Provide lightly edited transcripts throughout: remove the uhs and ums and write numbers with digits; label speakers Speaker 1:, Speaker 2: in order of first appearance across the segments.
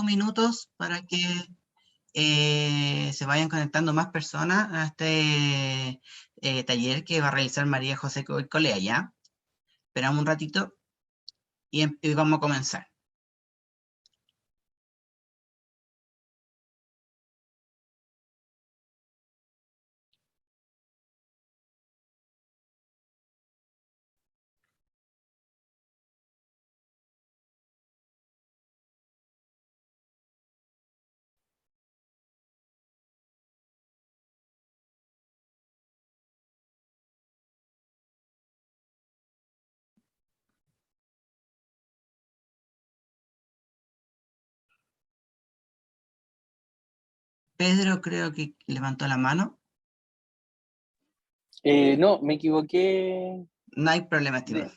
Speaker 1: minutos para que se vayan conectando más personas a este taller que va a realizar María José Colea, ¿ya? Esperamos un ratito y vamos a comenzar. Pedro creo que levantó la mano.
Speaker 2: No, me equivoqué.
Speaker 1: No hay problema, estimado.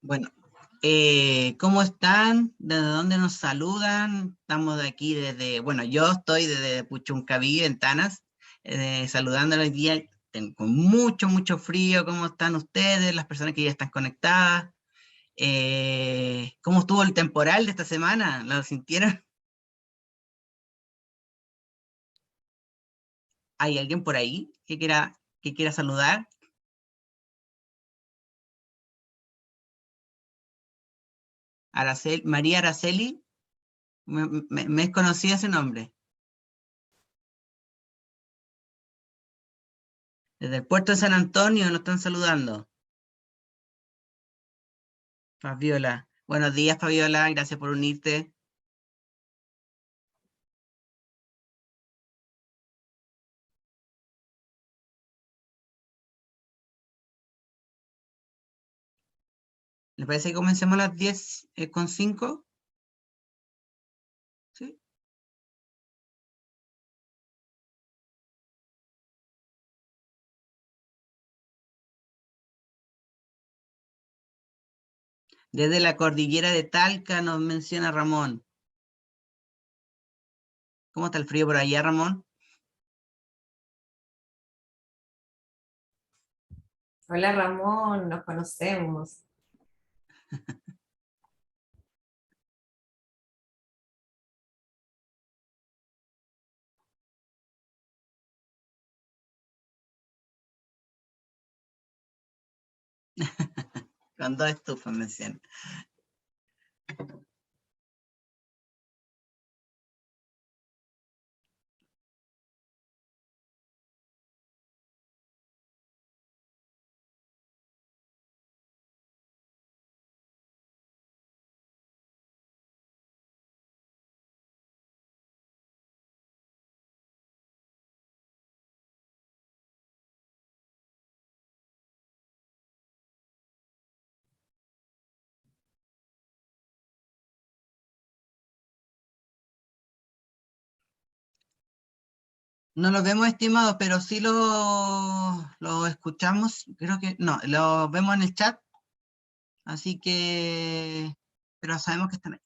Speaker 1: Bueno, ¿cómo están? ¿Desde dónde nos saludan? Estamos de aquí desde, bueno, yo estoy desde Puchuncaví, Ventanas, saludando hoy día con mucho, mucho frío. ¿Cómo están ustedes, las personas que ya están conectadas? ¿Cómo estuvo el temporal de esta semana? ¿Lo sintieron? ¿Hay alguien por ahí que quiera saludar? María Araceli, me es conocido ese nombre. Desde el puerto de San Antonio nos están saludando. Fabiola. Buenos días, Fabiola. Gracias por unirte. ¿Les parece que comencemos a las 10 con 5? ¿Sí? Desde la cordillera de Talca nos menciona Ramón. ¿Cómo está el frío por allá, Ramón?
Speaker 3: Hola Ramón, nos conocemos.
Speaker 1: Con dos estufas menciona. No los vemos estimados, pero sí lo escuchamos. Creo que no, lo vemos en el chat. Así que, pero sabemos que están ahí.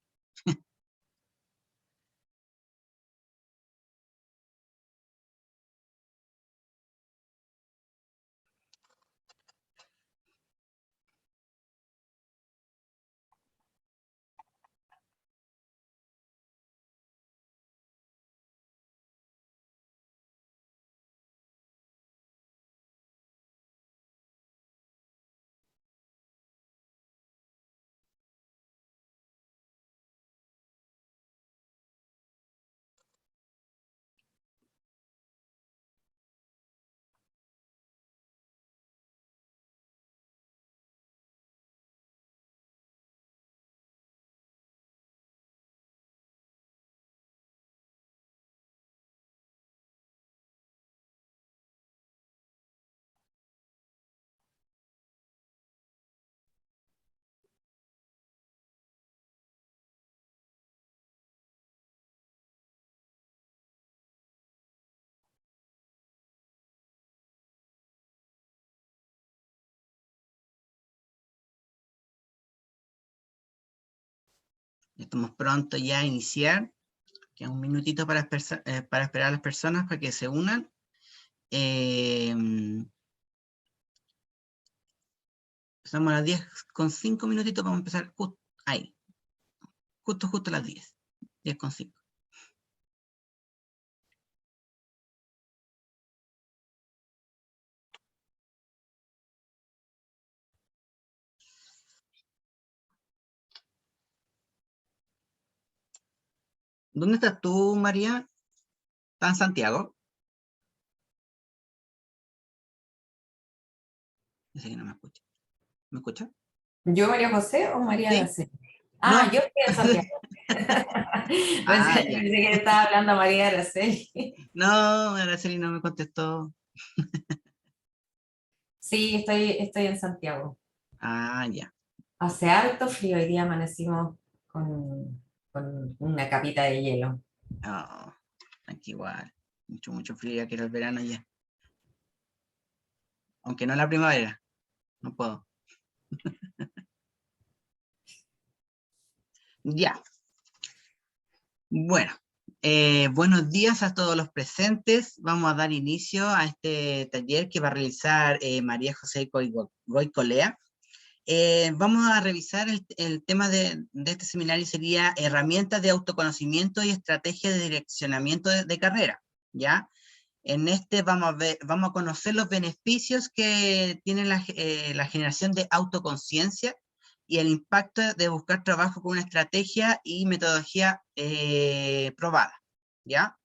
Speaker 1: Estamos prontos ya a iniciar. Queda un minutito para esperar a las personas para que se unan. Estamos a las 10 con 5 minutitos, vamos a empezar justo ahí. Justo a las 10. 10 con 5. ¿Dónde estás tú, María? ¿Estás en Santiago? Dice que no me escucha. ¿Me escucha?
Speaker 3: ¿Yo, María José o María
Speaker 1: Sí.
Speaker 3: Araceli?
Speaker 1: No.
Speaker 3: Yo estoy en Santiago.
Speaker 1: Ah,
Speaker 3: Pensé
Speaker 1: ya.
Speaker 3: que estaba hablando María Araceli.
Speaker 1: No, Araceli no me contestó.
Speaker 3: Sí, estoy en Santiago.
Speaker 1: Ah, ya.
Speaker 3: Hace harto frío, hoy día amanecimos con una capita de hielo.
Speaker 1: Oh, aquí igual. Mucho frío, ya que era el verano ya. Aunque no la primavera. No puedo. Ya. Bueno. Buenos días a todos los presentes. Vamos a dar inicio a este taller que va a realizar María José Goicolea. Vamos a revisar el tema de este seminario, sería herramientas de autoconocimiento y estrategias de direccionamiento de carrera, ¿ya? En este vamos a conocer los beneficios que tiene la generación de autoconciencia y el impacto de buscar trabajo con una estrategia y metodología probada, ¿ya?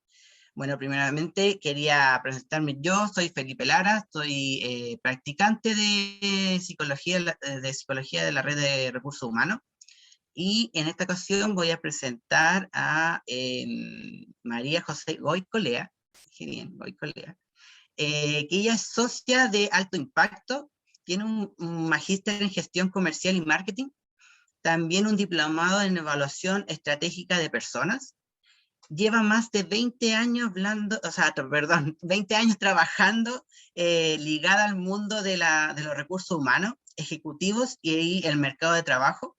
Speaker 1: Bueno, primeramente quería presentarme. Yo soy Felipe Lara, soy practicante de psicología de la red de recursos humanos, y en esta ocasión voy a presentar a María José Goicolea, qué bien, Goicolea, que ella es socia de Alto Impacto, tiene un magíster en gestión comercial y marketing, también un diplomado en evaluación estratégica de personas. Lleva más de 20 años hablando, o sea, perdón, 20 años trabajando ligada al mundo de los recursos humanos, ejecutivos y el mercado de trabajo.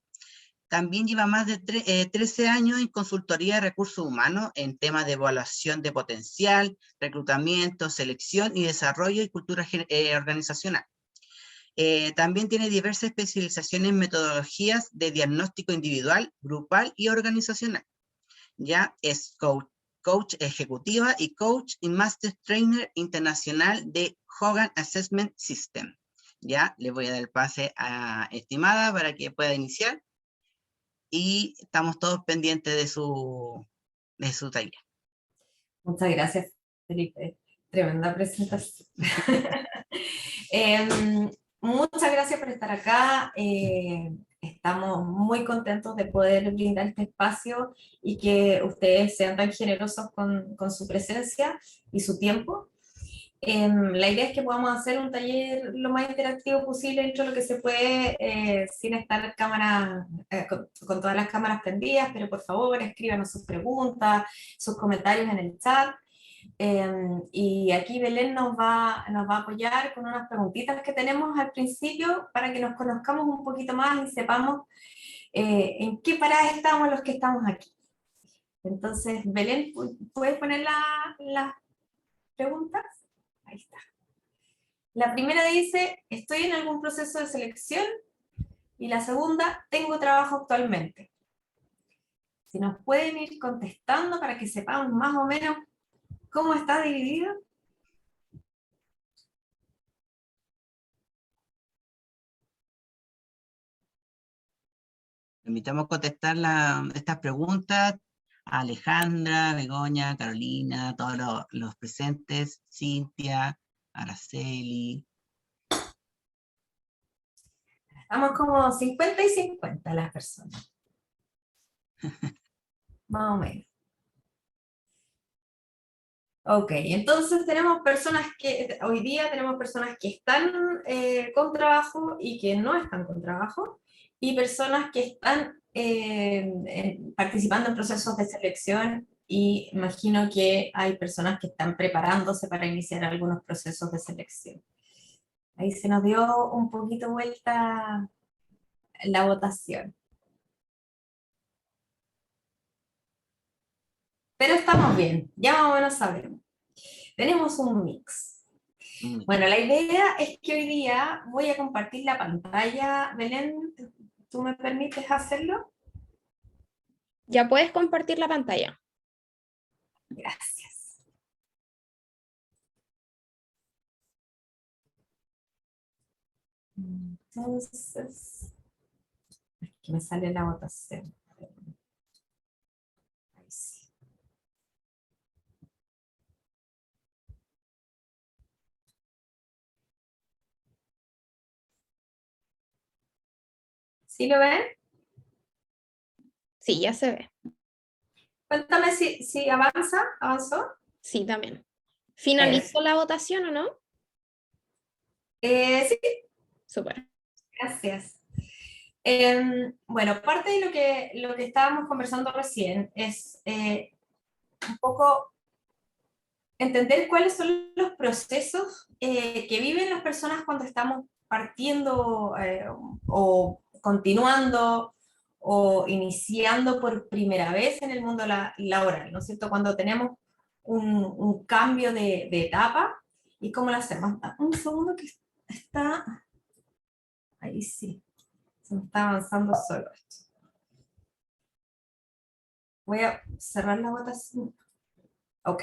Speaker 1: También lleva más de 13 años en consultoría de recursos humanos en temas de evaluación de potencial, reclutamiento, selección y desarrollo y cultura organizacional. También tiene diversas especializaciones en metodologías de diagnóstico individual, grupal y organizacional. Ya es coach ejecutiva y coach y master trainer internacional de Hogan Assessment System. Ya le voy a dar el pase a estimada para que pueda iniciar, y estamos todos pendientes de su taller.
Speaker 3: Muchas gracias, Felipe. Tremenda presentación. Muchas gracias por estar acá. Estamos muy contentos de poder brindar este espacio y que ustedes sean tan generosos con su presencia y su tiempo. La idea es que podamos hacer un taller lo más interactivo posible dentro de lo que se puede, sin estar con todas las cámaras prendidas, pero por favor escríbanos sus preguntas, sus comentarios en el chat. Y aquí Belén nos va a apoyar con unas preguntitas que tenemos al principio para que nos conozcamos un poquito más y sepamos en qué parada estamos los que estamos aquí. Entonces, Belén, ¿puedes poner las preguntas? Ahí está. La primera dice, ¿estoy en algún proceso de selección? Y la segunda, ¿tengo trabajo actualmente? Si nos pueden ir contestando para que sepamos más o menos cómo está dividido.
Speaker 1: Invitamos a contestar estas preguntas a Alejandra, Begoña, Carolina, todos los presentes, Cintia, Araceli.
Speaker 3: Estamos como 50 y 50 las personas. Más o menos. Ok, entonces hoy día tenemos personas que están con trabajo y que no están con trabajo, y personas que están participando en procesos de selección, y imagino que hay personas que están preparándose para iniciar algunos procesos de selección. Ahí se nos dio un poquito vuelta la votación. pero estamos bien, ya más o menos sabemos. Tenemos un mix. Bueno, la idea es que hoy día voy a compartir la pantalla. Belén, ¿tú me permites hacerlo?
Speaker 4: Ya puedes compartir la pantalla.
Speaker 3: Gracias. Entonces, aquí me sale la votación. Ahí sí. ¿Sí lo ven?
Speaker 4: Sí, ya se ve.
Speaker 3: Cuéntame si avanzó.
Speaker 4: Sí, también.
Speaker 3: Perfecto.
Speaker 4: ¿Finalizó la votación o no?
Speaker 3: Sí,
Speaker 4: Súper.
Speaker 3: gracias. Bueno, parte de lo que estábamos conversando recién es un poco entender cuáles son los procesos que viven las personas cuando estamos partiendo o continuando o iniciando por primera vez en el mundo laboral, ¿no es cierto? Cuando tenemos un cambio de etapa y cómo lo hacemos. Un segundo que está, ahí sí, se me está avanzando solo esto. Voy a cerrar la votación. Ok.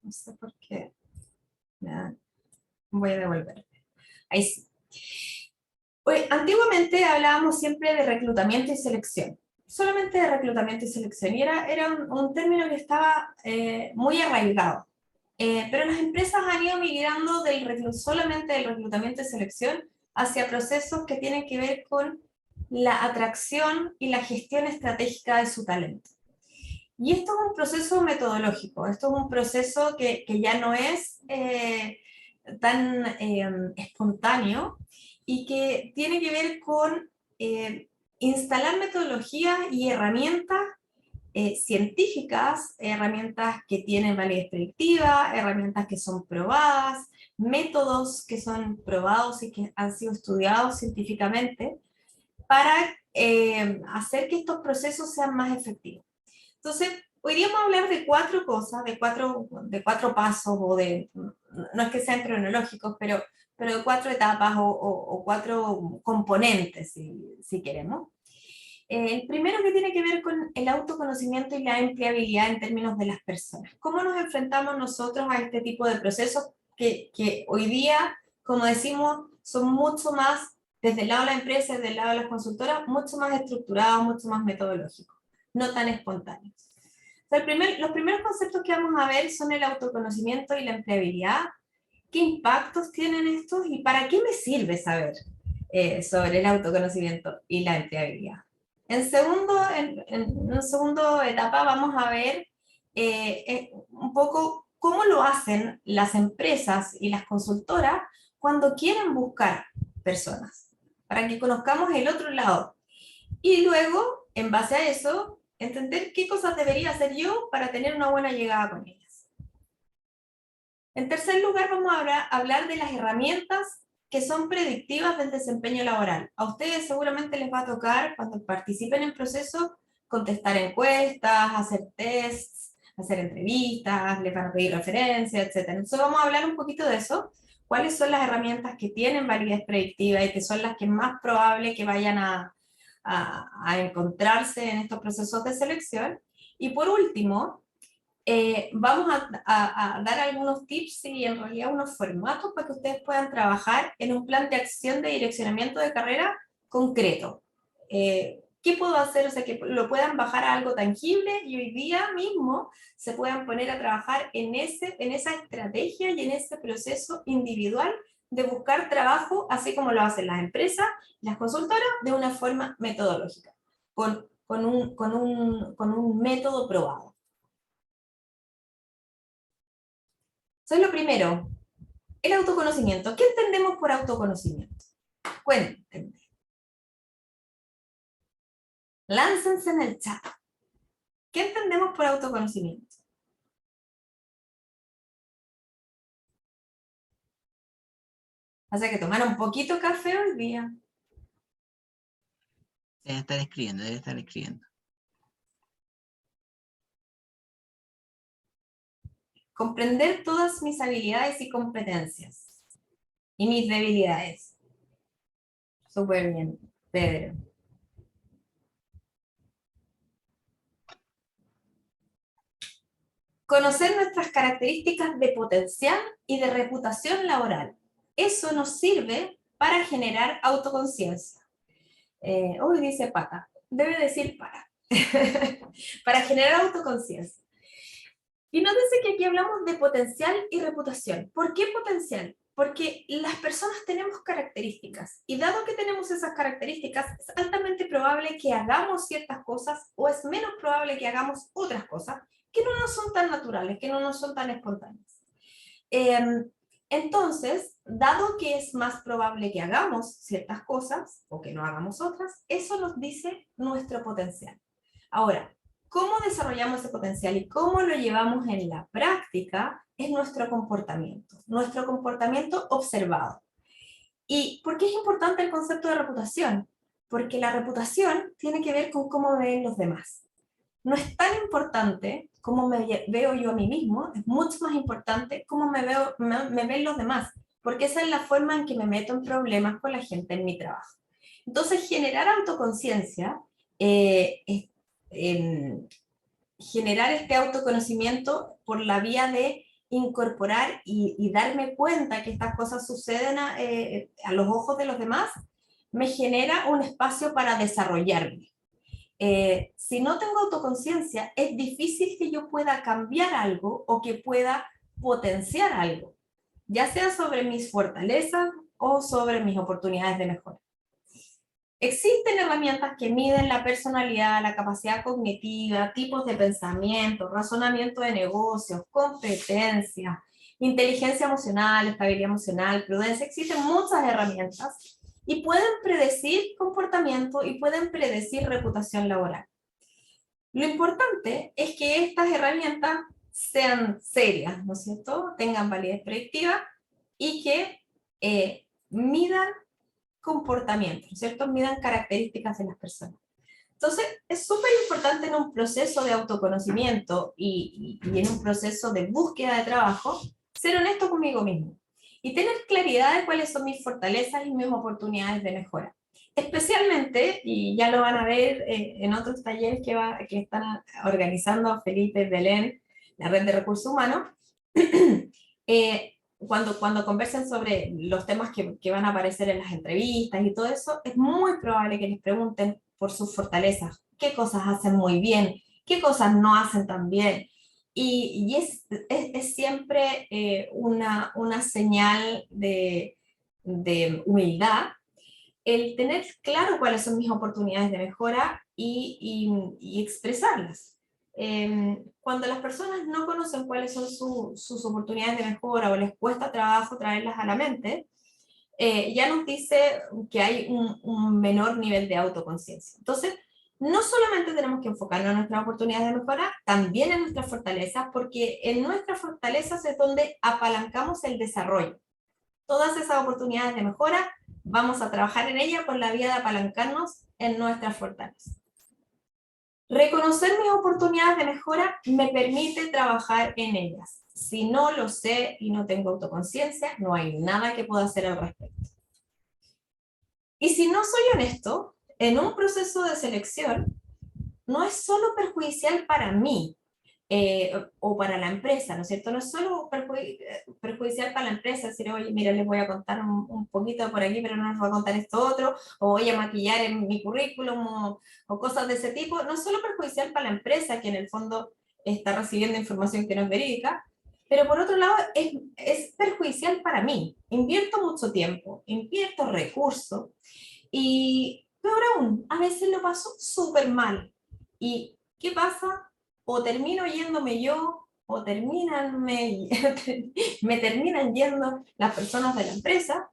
Speaker 3: No sé por qué. Voy a devolver. Ahí sí. Antiguamente hablábamos siempre de reclutamiento y selección, solamente de reclutamiento y selección, y era un término que estaba muy arraigado. Pero las empresas han ido migrando solamente del reclutamiento y selección hacia procesos que tienen que ver con la atracción y la gestión estratégica de su talento. Y esto es un proceso metodológico, esto es un proceso que ya no es tan espontáneo y que tiene que ver con instalar metodologías y herramientas científicas, herramientas que tienen validez predictiva, herramientas que son probadas, métodos que son probados y que han sido estudiados científicamente para hacer que estos procesos sean más efectivos. Entonces, hoy día vamos a hablar de cuatro cosas, de cuatro pasos, no es que sean cronológicos, pero de cuatro etapas o cuatro componentes, si queremos. El primero que tiene que ver con el autoconocimiento y la empleabilidad en términos de las personas. ¿Cómo nos enfrentamos nosotros a este tipo de procesos que hoy día, como decimos, son mucho más, desde el lado de la empresa, desde el lado de las consultoras, mucho más estructurados, mucho más metodológicos, no tan espontáneos? O sea, los primeros conceptos que vamos a ver son el autoconocimiento y la empleabilidad. ¿Qué impactos tienen estos y para qué me sirve saber sobre el autoconocimiento y la empleabilidad? En una segunda etapa vamos a ver un poco cómo lo hacen las empresas y las consultoras cuando quieren buscar personas, para que conozcamos el otro lado. Y luego, en base a eso, entender qué cosas debería hacer yo para tener una buena llegada con ellas. En tercer lugar, vamos a hablar de las herramientas que son predictivas del desempeño laboral. A ustedes seguramente les va a tocar, cuando participen en procesos, contestar encuestas, hacer tests, hacer entrevistas, les van a pedir referencias, etc. Entonces vamos a hablar un poquito de eso. ¿Cuáles son las herramientas que tienen validez predictiva y que son las que más probable que vayan a encontrarse en estos procesos de selección? Y por último, vamos a dar algunos tips y en realidad unos formatos para que ustedes puedan trabajar en un plan de acción de direccionamiento de carrera concreto. ¿Qué puedo hacer? O sea, que lo puedan bajar a algo tangible y hoy día mismo se puedan poner a trabajar en esa estrategia y en ese proceso individual de buscar trabajo, así como lo hacen las empresas, las consultoras, de una forma metodológica, con un método probado. Eso es lo primero, el autoconocimiento. ¿Qué entendemos por autoconocimiento? Cuéntenme. Láncense en el chat. ¿Qué entendemos por autoconocimiento? O sea que tomar un poquito de café hoy día.
Speaker 1: Debe estar escribiendo, debe estar escribiendo.
Speaker 3: comprender todas mis habilidades y competencias y mis debilidades. Súper bien, Pedro. Conocer nuestras características de potencial y de reputación laboral. Eso nos sirve para generar autoconciencia. Hoy dice para, debe decir para. Para generar autoconciencia. Y nótense que aquí hablamos de potencial y reputación. ¿Por qué potencial? Porque las personas tenemos características, y dado que tenemos esas características, es altamente probable que hagamos ciertas cosas, o es menos probable que hagamos otras cosas, que no nos son tan naturales, que no nos son tan espontáneas. Entonces, dado que es más probable que hagamos ciertas cosas, o que no hagamos otras, eso nos dice nuestro potencial. Ahora, ¿cómo desarrollamos ese potencial y cómo lo llevamos en la práctica? Es nuestro comportamiento observado. ¿Y por qué es importante el concepto de reputación? Porque la reputación tiene que ver con cómo me ven los demás. No es tan importante cómo me veo yo a mí mismo, es mucho más importante cómo me ven los demás, porque esa es la forma en que me meto en problemas con la gente en mi trabajo. Entonces, generar autoconciencia generar este autoconocimiento por la vía de incorporar y darme cuenta que estas cosas suceden a los ojos de los demás, me genera un espacio para desarrollarme. Si no tengo autoconciencia, es difícil que yo pueda cambiar algo o que pueda potenciar algo, ya sea sobre mis fortalezas o sobre mis oportunidades de mejora. Existen herramientas que miden la personalidad, la capacidad cognitiva, tipos de pensamiento, razonamiento de negocios, competencia, inteligencia emocional, estabilidad emocional, prudencia. Existen muchas herramientas y pueden predecir comportamiento y pueden predecir reputación laboral. Lo importante es que estas herramientas sean serias, ¿no es cierto? Tengan validez predictiva y que midan comportamiento, ¿cierto? Midan características de las personas. Entonces, es súper importante en un proceso de autoconocimiento y en un proceso de búsqueda de trabajo, ser honesto conmigo mismo y tener claridad de cuáles son mis fortalezas y mis oportunidades de mejora. Especialmente, y ya lo van a ver en otros talleres que están organizando Felipe Belén, la red de recursos humanos, cuando conversen sobre los temas que van a aparecer en las entrevistas y todo eso, es muy probable que les pregunten por sus fortalezas, qué cosas hacen muy bien, qué cosas no hacen tan bien. Y es siempre una señal de humildad el tener claro cuáles son mis oportunidades de mejora y expresarlas. Cuando las personas no conocen cuáles son sus oportunidades de mejora o les cuesta trabajo traerlas a la mente, ya nos dice que hay un menor nivel de autoconciencia. Entonces, no solamente tenemos que enfocarnos en nuestras oportunidades de mejora, también en nuestras fortalezas, porque en nuestras fortalezas es donde apalancamos el desarrollo. Todas esas oportunidades de mejora, vamos a trabajar en ellas por la vía de apalancarnos en nuestras fortalezas. Reconocer mis oportunidades de mejora me permite trabajar en ellas. Si no lo sé y no tengo autoconciencia, no hay nada que pueda hacer al respecto. Y si no soy honesto, en un proceso de selección, no es solo perjudicial para mí o para la empresa, ¿no es cierto? No es solo perjudicial para la empresa, decir, oye, mira, les voy a contar un poquito por aquí, pero no les voy a contar esto otro, o voy a maquillar en mi currículum, o cosas de ese tipo. No es solo perjudicial para la empresa, que en el fondo está recibiendo información que no es verídica, pero por otro lado es perjudicial para mí. Invierto mucho tiempo, invierto recursos, y peor aún, a veces lo paso súper mal. ¿Y qué pasa? O termino yéndome yo, o me terminan yendo las personas de la empresa,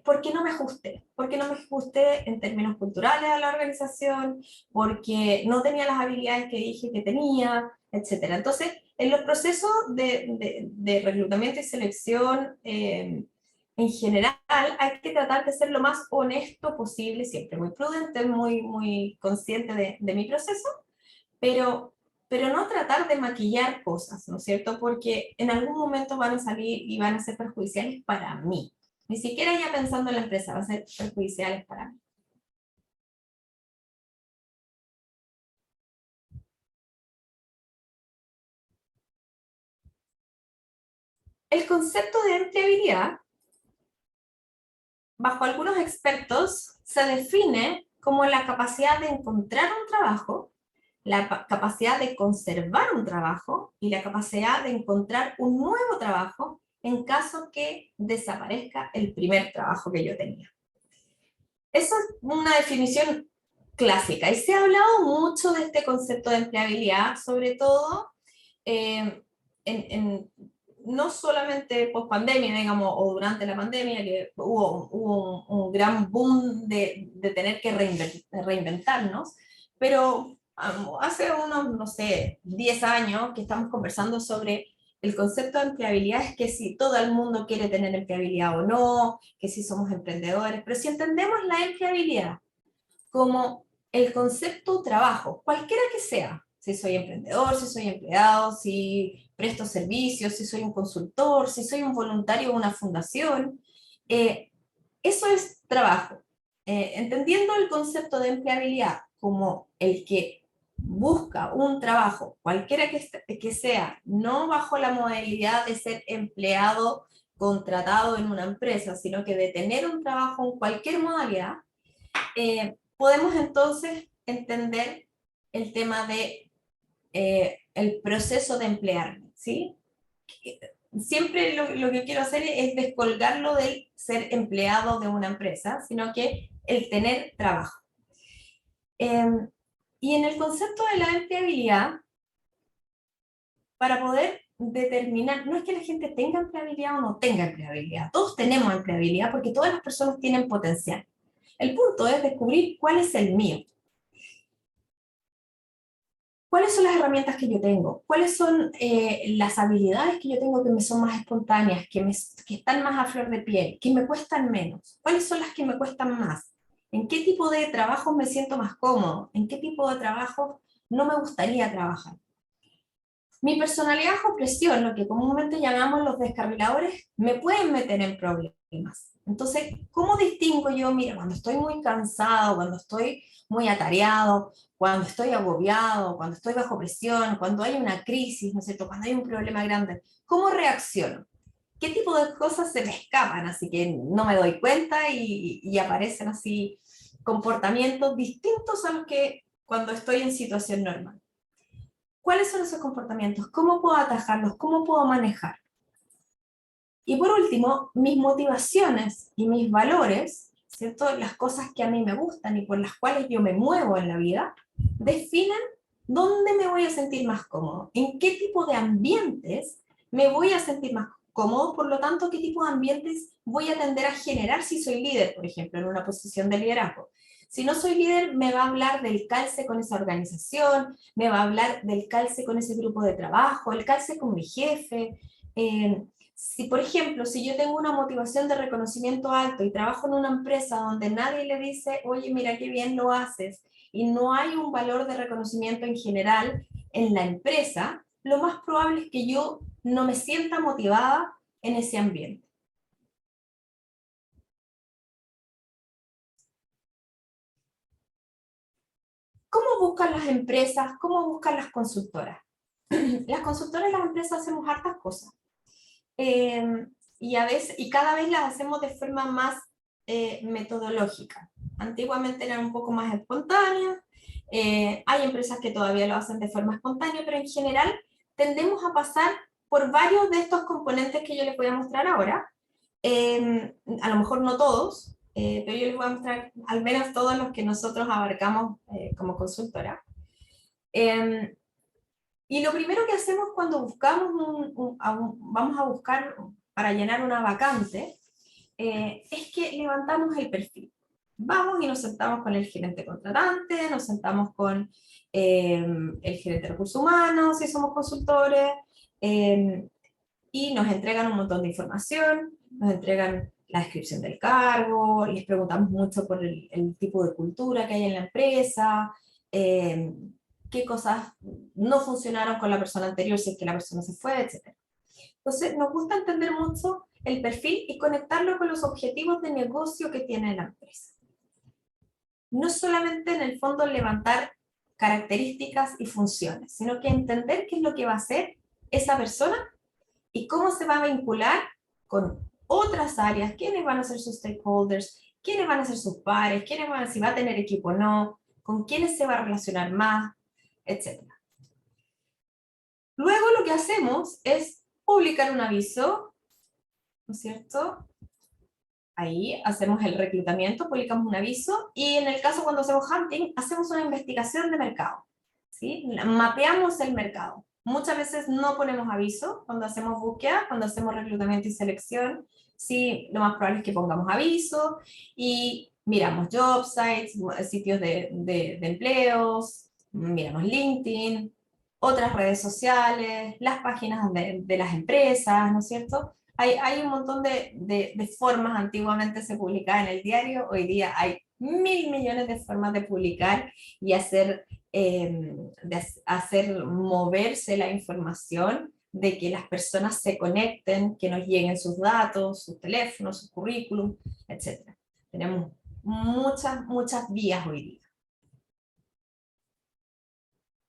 Speaker 3: porque no me ajusté en términos culturales a la organización, porque no tenía las habilidades que dije que tenía, etc. Entonces, en los procesos de reclutamiento y selección, en general, hay que tratar de ser lo más honesto posible, siempre muy prudente, muy consciente de mi proceso, pero pero no tratar de maquillar cosas, ¿no es cierto? Porque en algún momento van a salir y van a ser perjudiciales para mí. Ni siquiera ya pensando en la empresa, van a ser perjudiciales para mí. El concepto de empleabilidad, bajo algunos expertos, se define como la capacidad de encontrar un trabajo, la capacidad de conservar un trabajo y la capacidad de encontrar un nuevo trabajo en caso que desaparezca el primer trabajo que yo tenía. Esa es una definición clásica y se ha hablado mucho de este concepto de empleabilidad, sobre todo no solamente post pandemia, digamos, o durante la pandemia, que hubo un gran boom de tener que reinventarnos, pero hace unos, no sé, 10 años que estamos conversando sobre el concepto de empleabilidad, es que si todo el mundo quiere tener empleabilidad o no, que si somos emprendedores, pero si entendemos la empleabilidad como el concepto trabajo, cualquiera que sea, si soy emprendedor, si soy empleado, si presto servicios, si soy un consultor, si soy un voluntario de una fundación, eso es trabajo. Entendiendo el concepto de empleabilidad como el que busca un trabajo, cualquiera que sea, no bajo la modalidad de ser empleado contratado en una empresa, sino que de tener un trabajo en cualquier modalidad, podemos entonces entender el tema de el proceso de emplearme, ¿sí? Siempre lo que quiero hacer es descolgarlo del ser empleado de una empresa, sino que el tener trabajo. Y en el concepto de la empleabilidad, para poder determinar, no es que la gente tenga empleabilidad o no tenga empleabilidad, todos tenemos empleabilidad porque todas las personas tienen potencial. El punto es descubrir cuál es el mío. ¿Cuáles son las herramientas que yo tengo? ¿Cuáles son las habilidades que yo tengo que me son más espontáneas, que están más a flor de piel, que me cuestan menos? ¿Cuáles son las que me cuestan más? ¿En qué tipo de trabajo me siento más cómodo? ¿En qué tipo de trabajo no me gustaría trabajar? Mi personalidad o presión, lo que comúnmente llamamos los descarriladores, me pueden meter en problemas. Entonces, ¿cómo distingo yo? Mira, cuando estoy muy cansado, cuando estoy muy atareado, cuando estoy agobiado, cuando estoy bajo presión, cuando hay una crisis, ¿no es cierto? Cuando hay un problema grande, ¿cómo reacciono? ¿Qué tipo de cosas se me escapan? Así que no me doy cuenta y aparecen así comportamientos distintos a los que cuando estoy en situación normal. ¿Cuáles son esos comportamientos? ¿Cómo puedo atajarlos? ¿Cómo puedo manejar? Y por último, mis motivaciones y mis valores, ¿cierto? Las cosas que a mí me gustan y por las cuales yo me muevo en la vida, definen dónde me voy a sentir más cómodo, en qué tipo de ambientes me voy a sentir más cómodo, por lo tanto, qué tipo de ambientes voy a tender a generar si soy líder, por ejemplo, en una posición de liderazgo. Si no soy líder, me va a hablar del calce con esa organización, me va a hablar del calce con ese grupo de trabajo, el calce con mi jefe. Si, por ejemplo, si yo tengo una motivación de reconocimiento alto y trabajo en una empresa donde nadie le dice, oye, mira qué bien lo haces, y no hay un valor de reconocimiento en general en la empresa, lo más probable es que yo no me sienta motivada en ese ambiente. ¿Cómo buscan las empresas? ¿Cómo buscan las consultoras? Las consultoras y las empresas hacemos hartas cosas. Y cada vez las hacemos de forma más metodológica. Antiguamente eran un poco más espontáneas, hay empresas que todavía lo hacen de forma espontánea, pero en general tendemos a pasar por varios de estos componentes que yo les voy a mostrar ahora. A lo mejor no todos, pero yo les voy a mostrar al menos todos los que nosotros abarcamos como consultora. Y lo primero que hacemos cuando buscamos vamos a buscar para llenar una vacante, es que levantamos el perfil. Vamos y nos sentamos con el gerente contratante, nos sentamos con el gerente de recursos humanos, si somos consultores, y nos entregan un montón de información, nos entregan la descripción del cargo, les preguntamos mucho por el tipo de cultura que hay en la empresa, qué cosas no funcionaron con la persona anterior, si es que la persona se fue, etc. Entonces, nos gusta entender mucho el perfil y conectarlo con los objetivos de negocio que tiene la empresa. No solamente en el fondo levantar características y funciones, sino que entender qué es lo que va a hacer esa persona y cómo se va a vincular con otras áreas, quiénes van a ser sus stakeholders, quiénes van a ser sus pares, si va a tener equipo o no, con quiénes se va a relacionar más, etc. Luego lo que hacemos es publicar un aviso, ¿no es cierto? Ahí hacemos el reclutamiento, publicamos un aviso, y en el caso cuando hacemos hunting, hacemos una investigación de mercado, ¿sí? Mapeamos el mercado. Muchas veces no ponemos aviso cuando hacemos búsqueda, cuando hacemos reclutamiento y selección, sí, lo más probable es que pongamos aviso, y miramos job sites, sitios de empleos, miramos LinkedIn, otras redes sociales, las páginas de las empresas, ¿no es cierto? Hay un montón de formas, antiguamente se publicaba en el diario, hoy día hay 1.000 millones de formas de publicar y hacer moverse la información, de que las personas se conecten, que nos lleguen sus datos, sus teléfonos, sus currículum, etc. Tenemos muchas vías hoy día.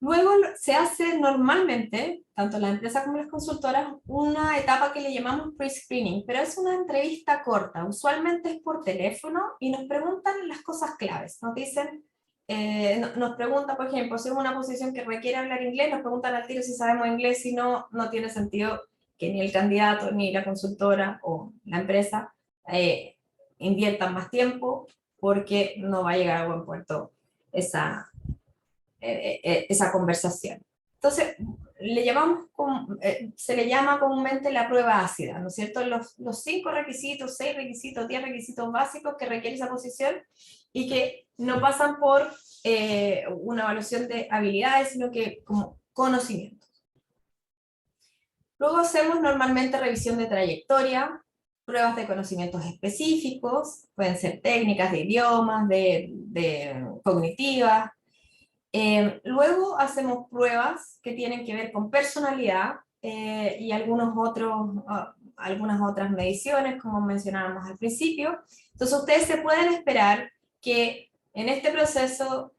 Speaker 3: Luego se hace normalmente, tanto las empresas como las consultoras, una etapa que le llamamos pre-screening, pero es una entrevista corta, usualmente es por teléfono y nos preguntan las cosas claves. Nos dicen, nos preguntan, por ejemplo, si es una posición que requiere hablar inglés, nos preguntan al tiro si sabemos inglés, si no, no tiene sentido que ni el candidato, ni la consultora o la empresa inviertan más tiempo, porque no va a llegar a buen puerto esa conversación. Entonces, se le llama comúnmente la prueba ácida, ¿no es cierto? Los 5 requisitos, 6 requisitos, 10 requisitos básicos que requiere esa posición y que no pasan por una evaluación de habilidades, sino que como conocimientos. Luego hacemos normalmente revisión de trayectoria, pruebas de conocimientos específicos, pueden ser técnicas de idiomas, de cognitivas. Luego hacemos pruebas que tienen que ver con personalidad y algunas otras mediciones, como mencionábamos al principio. Entonces ustedes se pueden esperar que en este proceso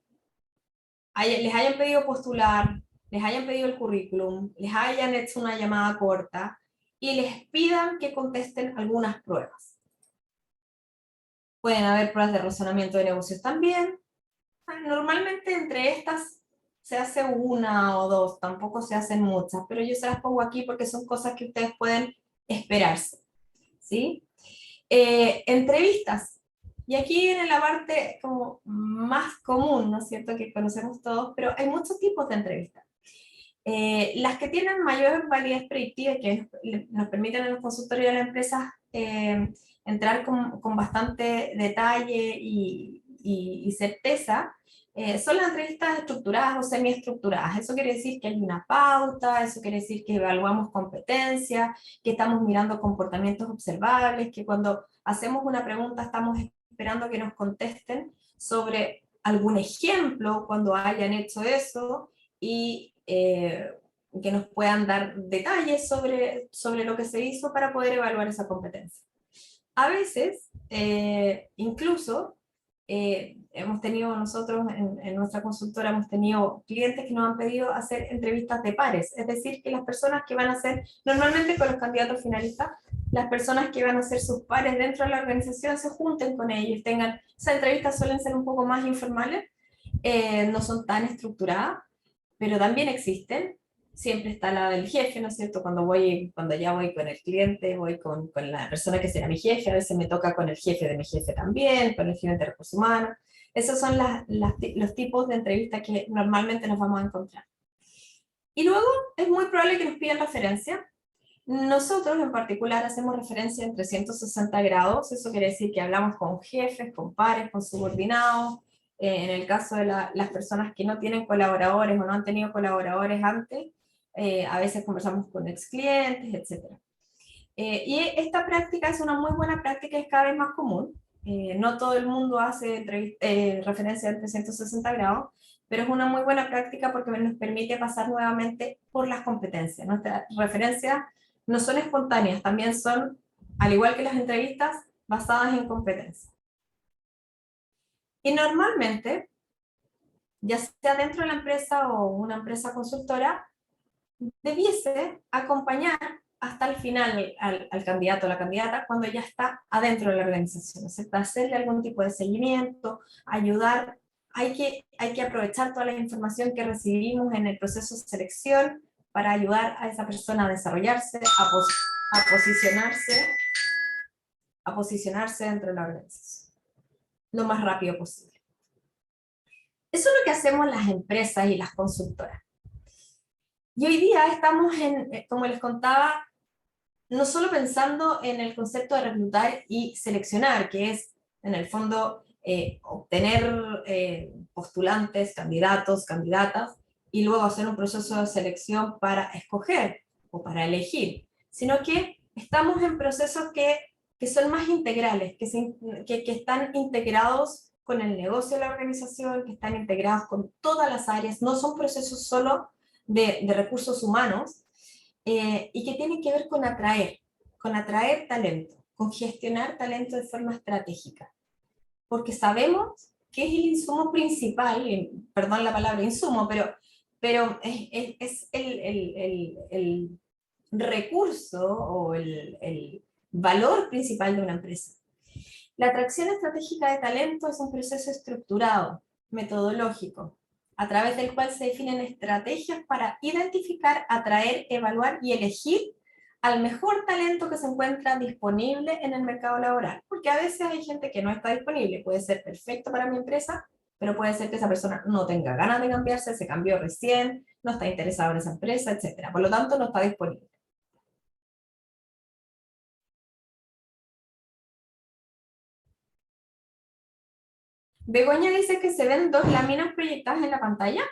Speaker 3: les hayan pedido postular, les hayan pedido el currículum, les hayan hecho una llamada corta y les pidan que contesten algunas pruebas. Pueden haber pruebas de razonamiento de negocios también. Normalmente entre estas se hace 1 o 2, tampoco se hacen muchas, pero yo se las pongo aquí porque son cosas que ustedes pueden esperarse, ¿sí? Entrevistas. Y aquí viene la parte como más común, ¿no es cierto?, que conocemos todos, pero hay muchos tipos de entrevistas. Las que tienen mayor validez predictiva y que nos permiten en los consultorios de las empresas entrar con bastante detalle y certeza, son las entrevistas estructuradas o semiestructuradas. Eso quiere decir que hay una pauta, eso quiere decir que evaluamos competencias, que estamos mirando comportamientos observables, que cuando hacemos una pregunta estamos esperando que nos contesten sobre algún ejemplo cuando hayan hecho eso y que nos puedan dar detalles sobre lo que se hizo para poder evaluar esa competencia. A veces, incluso, hemos tenido nosotros en nuestra consultora, hemos tenido clientes que nos han pedido hacer entrevistas de pares, es decir, que las personas que van a ser, normalmente con los candidatos finalistas, las personas que van a ser sus pares dentro de la organización se junten con ellos, esas entrevistas suelen ser un poco más informales, no son tan estructuradas, pero también existen. Siempre está la del jefe, ¿no es cierto? Cuando ya voy con el cliente, voy con la persona que será mi jefe, a veces me toca con el jefe de mi jefe también, con el gerente de recursos humanos. Esos son los tipos de entrevistas que normalmente nos vamos a encontrar. Y luego es muy probable que nos pidan referencia. Nosotros en particular hacemos referencia en 360 grados, eso quiere decir que hablamos con jefes, con pares, con subordinados, en el caso de las personas que no tienen colaboradores o no han tenido colaboradores antes, a veces conversamos con ex clientes, etc. Y esta práctica es una muy buena práctica, es cada vez más común. No todo el mundo hace referencia en 360 grados, pero es una muy buena práctica porque nos permite pasar nuevamente por las competencias. Nuestras referencias no son espontáneas, también son, al igual que las entrevistas, basadas en competencias. Y normalmente, ya sea dentro de la empresa o una empresa consultora, debiese acompañar hasta el final al candidato o la candidata cuando ya está adentro de la organización, o sea, hacerle algún tipo de seguimiento, ayudar. Hay que aprovechar toda la información que recibimos en el proceso de selección para ayudar a esa persona a desarrollarse, a posicionarse dentro de la organización lo más rápido posible. Eso es lo que hacemos las empresas y las consultoras. Y hoy día estamos como les contaba, no solo pensando en el concepto de reclutar y seleccionar, que es en el fondo obtener postulantes, candidatos, candidatas, y luego hacer un proceso de selección para escoger o para elegir, sino que estamos en procesos que son más integrales, que están integrados con el negocio de la organización, que están integrados con todas las áreas, no son procesos solo de recursos humanos, y que tienen que ver con atraer talento, con gestionar talento de forma estratégica. Porque sabemos que es el insumo principal, perdón la palabra insumo, pero es el recurso o el valor principal de una empresa. La atracción estratégica de talento es un proceso estructurado, metodológico, a través del cual se definen estrategias para identificar, atraer, evaluar y elegir al mejor talento que se encuentra disponible en el mercado laboral. Porque a veces hay gente que no está disponible, puede ser perfecto para mi empresa, pero puede ser que esa persona no tenga ganas de cambiarse, se cambió recién, no está interesado en esa empresa, etc. Por lo tanto, no está disponible. Begoña dice que se ven dos láminas proyectadas en la pantalla.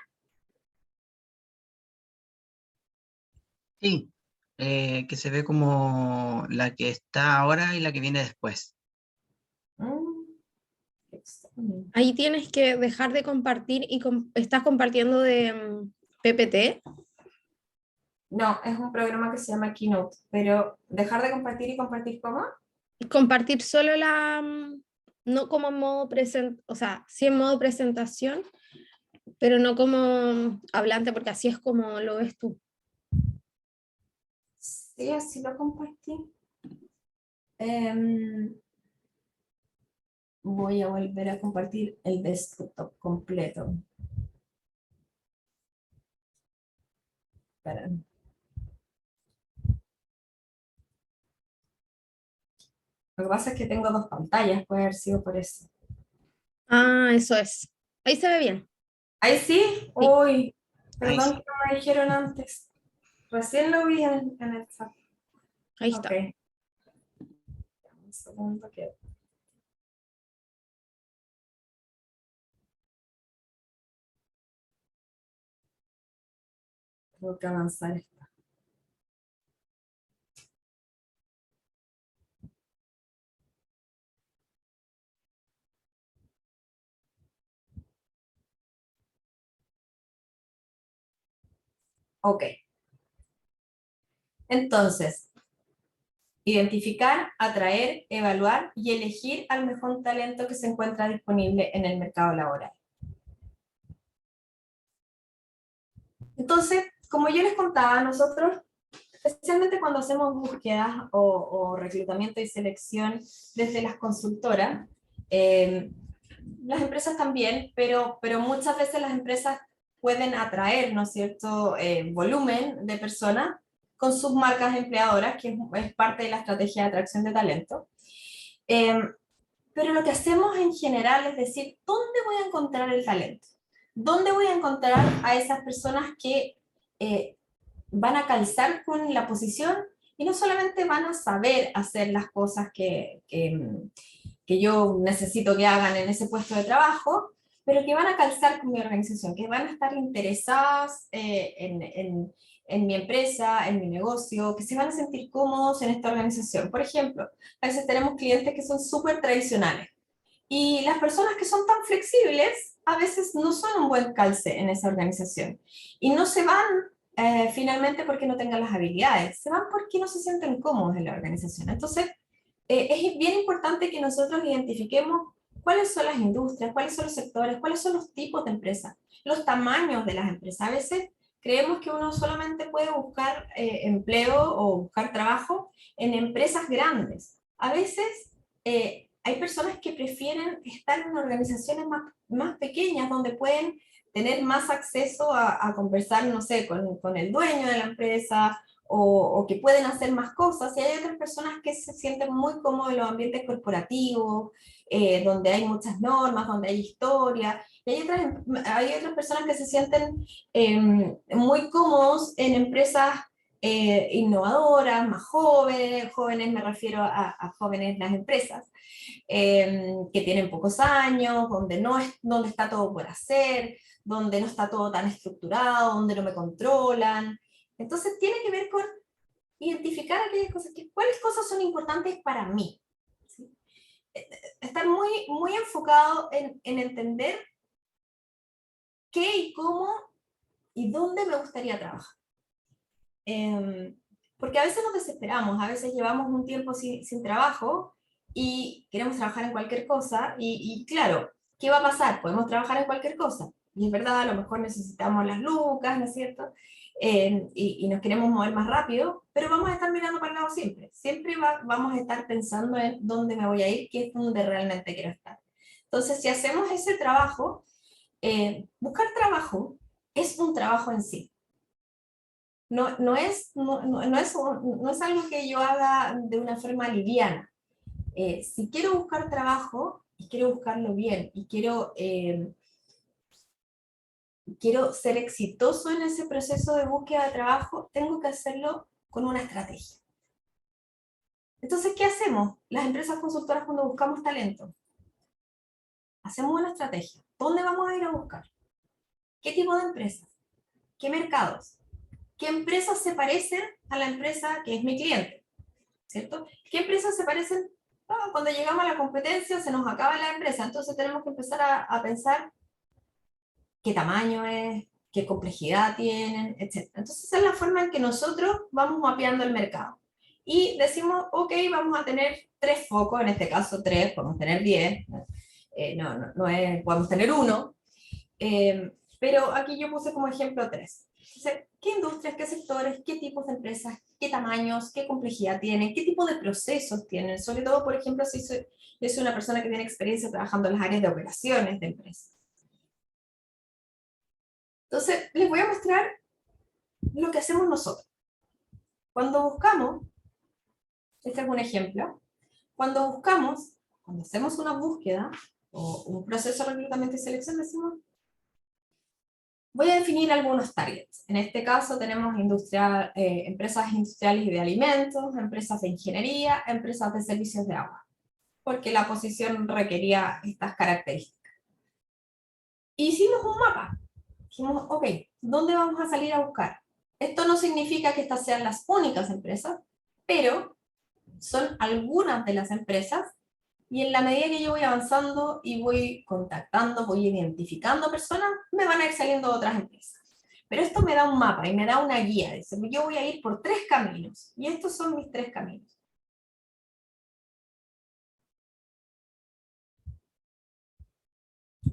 Speaker 1: Sí, que se ve como la que está ahora y la que viene después.
Speaker 4: Ahí tienes que dejar de compartir y estás compartiendo de PPT.
Speaker 3: No, es un programa que se llama Keynote, pero dejar de compartir y compartir ¿cómo?
Speaker 4: Compartir solo no como modo o sea, sí en modo presentación, pero no como hablante, porque así es como lo ves tú.
Speaker 3: Sí, así lo compartí. Voy a volver a compartir el desktop completo. Espera. Lo que pasa es que tengo dos pantallas, puede haber sido por eso.
Speaker 4: Ah, eso es. Ahí se ve bien.
Speaker 3: ¿Ahí sí? Uy, perdón
Speaker 1: Ahí sí.
Speaker 3: que no me dijeron antes. Recién lo vi en el chat.
Speaker 4: Ahí está.
Speaker 3: Ok. Un segundo que... Tengo que avanzar esto. Ok. Entonces, identificar, atraer, evaluar y elegir al mejor talento que se encuentra disponible en el mercado laboral. Entonces, como yo les contaba, nosotros, especialmente cuando hacemos búsquedas o reclutamiento y selección desde las consultoras, las empresas también, pero muchas veces las empresas pueden atraer, ¿no es cierto?, volumen de personas con sus marcas empleadoras, que es parte de la estrategia de atracción de talento. Pero lo que hacemos en general es decir, ¿dónde voy a encontrar el talento? ¿Dónde voy a encontrar a esas personas que van a calzar con la posición y no solamente van a saber hacer las cosas que yo necesito que hagan en ese puesto de trabajo, pero que van a calzar con mi organización, que van a estar interesadas en mi empresa, en mi negocio, que se van a sentir cómodos en esta organización? Por ejemplo, a veces tenemos clientes que son súper tradicionales, Y las personas que son tan flexibles a veces no son un buen calce en esa organización. Y no se van finalmente porque no tengan las habilidades, se van porque no se sienten cómodos en la organización. Entonces, es bien importante que nosotros identifiquemos cuáles son las industrias, cuáles son los sectores, cuáles son los tipos de empresas, los tamaños de las empresas. A veces creemos que uno solamente puede buscar empleo o buscar trabajo en empresas grandes. A veces hay personas que prefieren estar en organizaciones más pequeñas donde pueden tener más acceso a conversar, no sé, con el dueño de la empresa, o que pueden hacer más cosas, y hay otras personas que se sienten muy cómodos en los ambientes corporativos, donde hay muchas normas, donde hay historia, y hay otras personas que se sienten muy cómodos en empresas innovadoras, más jóvenes me refiero a jóvenes en las empresas, que tienen pocos años, donde está todo por hacer, donde no está todo tan estructurado, donde no me controlan. Entonces tiene que ver con identificar aquellas cosas, cuáles cosas son importantes para mí. ¿Sí? Estar muy enfocado en entender qué y cómo y dónde me gustaría trabajar. Porque a veces nos desesperamos, a veces llevamos un tiempo sin trabajo y queremos trabajar en cualquier cosa y claro, ¿qué va a pasar? Podemos trabajar en cualquier cosa. Y es verdad, a lo mejor necesitamos las lucas, ¿no es cierto? Y nos queremos mover más rápido, pero vamos a estar mirando para el lado siempre. Siempre vamos a estar pensando en dónde me voy a ir, qué es donde realmente quiero estar. Entonces, si hacemos ese trabajo, buscar trabajo es un trabajo en sí. No es algo que yo haga de una forma liviana. Si quiero buscar trabajo, y quiero buscarlo bien, y quiero ser exitoso en ese proceso de búsqueda de trabajo, tengo que hacerlo con una estrategia. Entonces, ¿qué hacemos? Las empresas consultoras cuando buscamos talento. Hacemos una estrategia. ¿Dónde vamos a ir a buscar? ¿Qué tipo de empresas? ¿Qué mercados? ¿Qué empresas se parecen a la empresa que es mi cliente? ¿Cierto? ¿Qué empresas se parecen? Cuando llegamos a la competencia se nos acaba la empresa, entonces tenemos que empezar a pensar qué tamaño es, qué complejidad tienen, etc. Entonces esa es la forma en que nosotros vamos mapeando el mercado. Y decimos, ok, vamos a tener 3 focos, en este caso 3, podemos tener 10, podemos tener 1, pero aquí yo puse como ejemplo 3. Entonces, ¿qué industrias, qué sectores, qué tipos de empresas, qué tamaños, qué complejidad tienen, qué tipo de procesos tienen? Sobre todo, por ejemplo, si yo soy una persona que tiene experiencia trabajando en las áreas de operaciones de empresas. Entonces, les voy a mostrar lo que hacemos nosotros. Cuando buscamos, este es un ejemplo, cuando hacemos una búsqueda o un proceso de reclutamiento y selección, decimos, voy a definir algunos targets. En este caso tenemos empresas industriales y de alimentos, empresas de ingeniería, empresas de servicios de agua, porque la posición requería estas características. Hicimos un mapa. Dijimos, ok, ¿dónde vamos a salir a buscar? Esto no significa que estas sean las únicas empresas, pero son algunas de las empresas, y en la medida que yo voy avanzando y voy contactando, voy identificando personas, me van a ir saliendo otras empresas. Pero esto me da un mapa y me da una guía. Dice, yo voy a ir por 3 caminos, y estos son mis 3 caminos.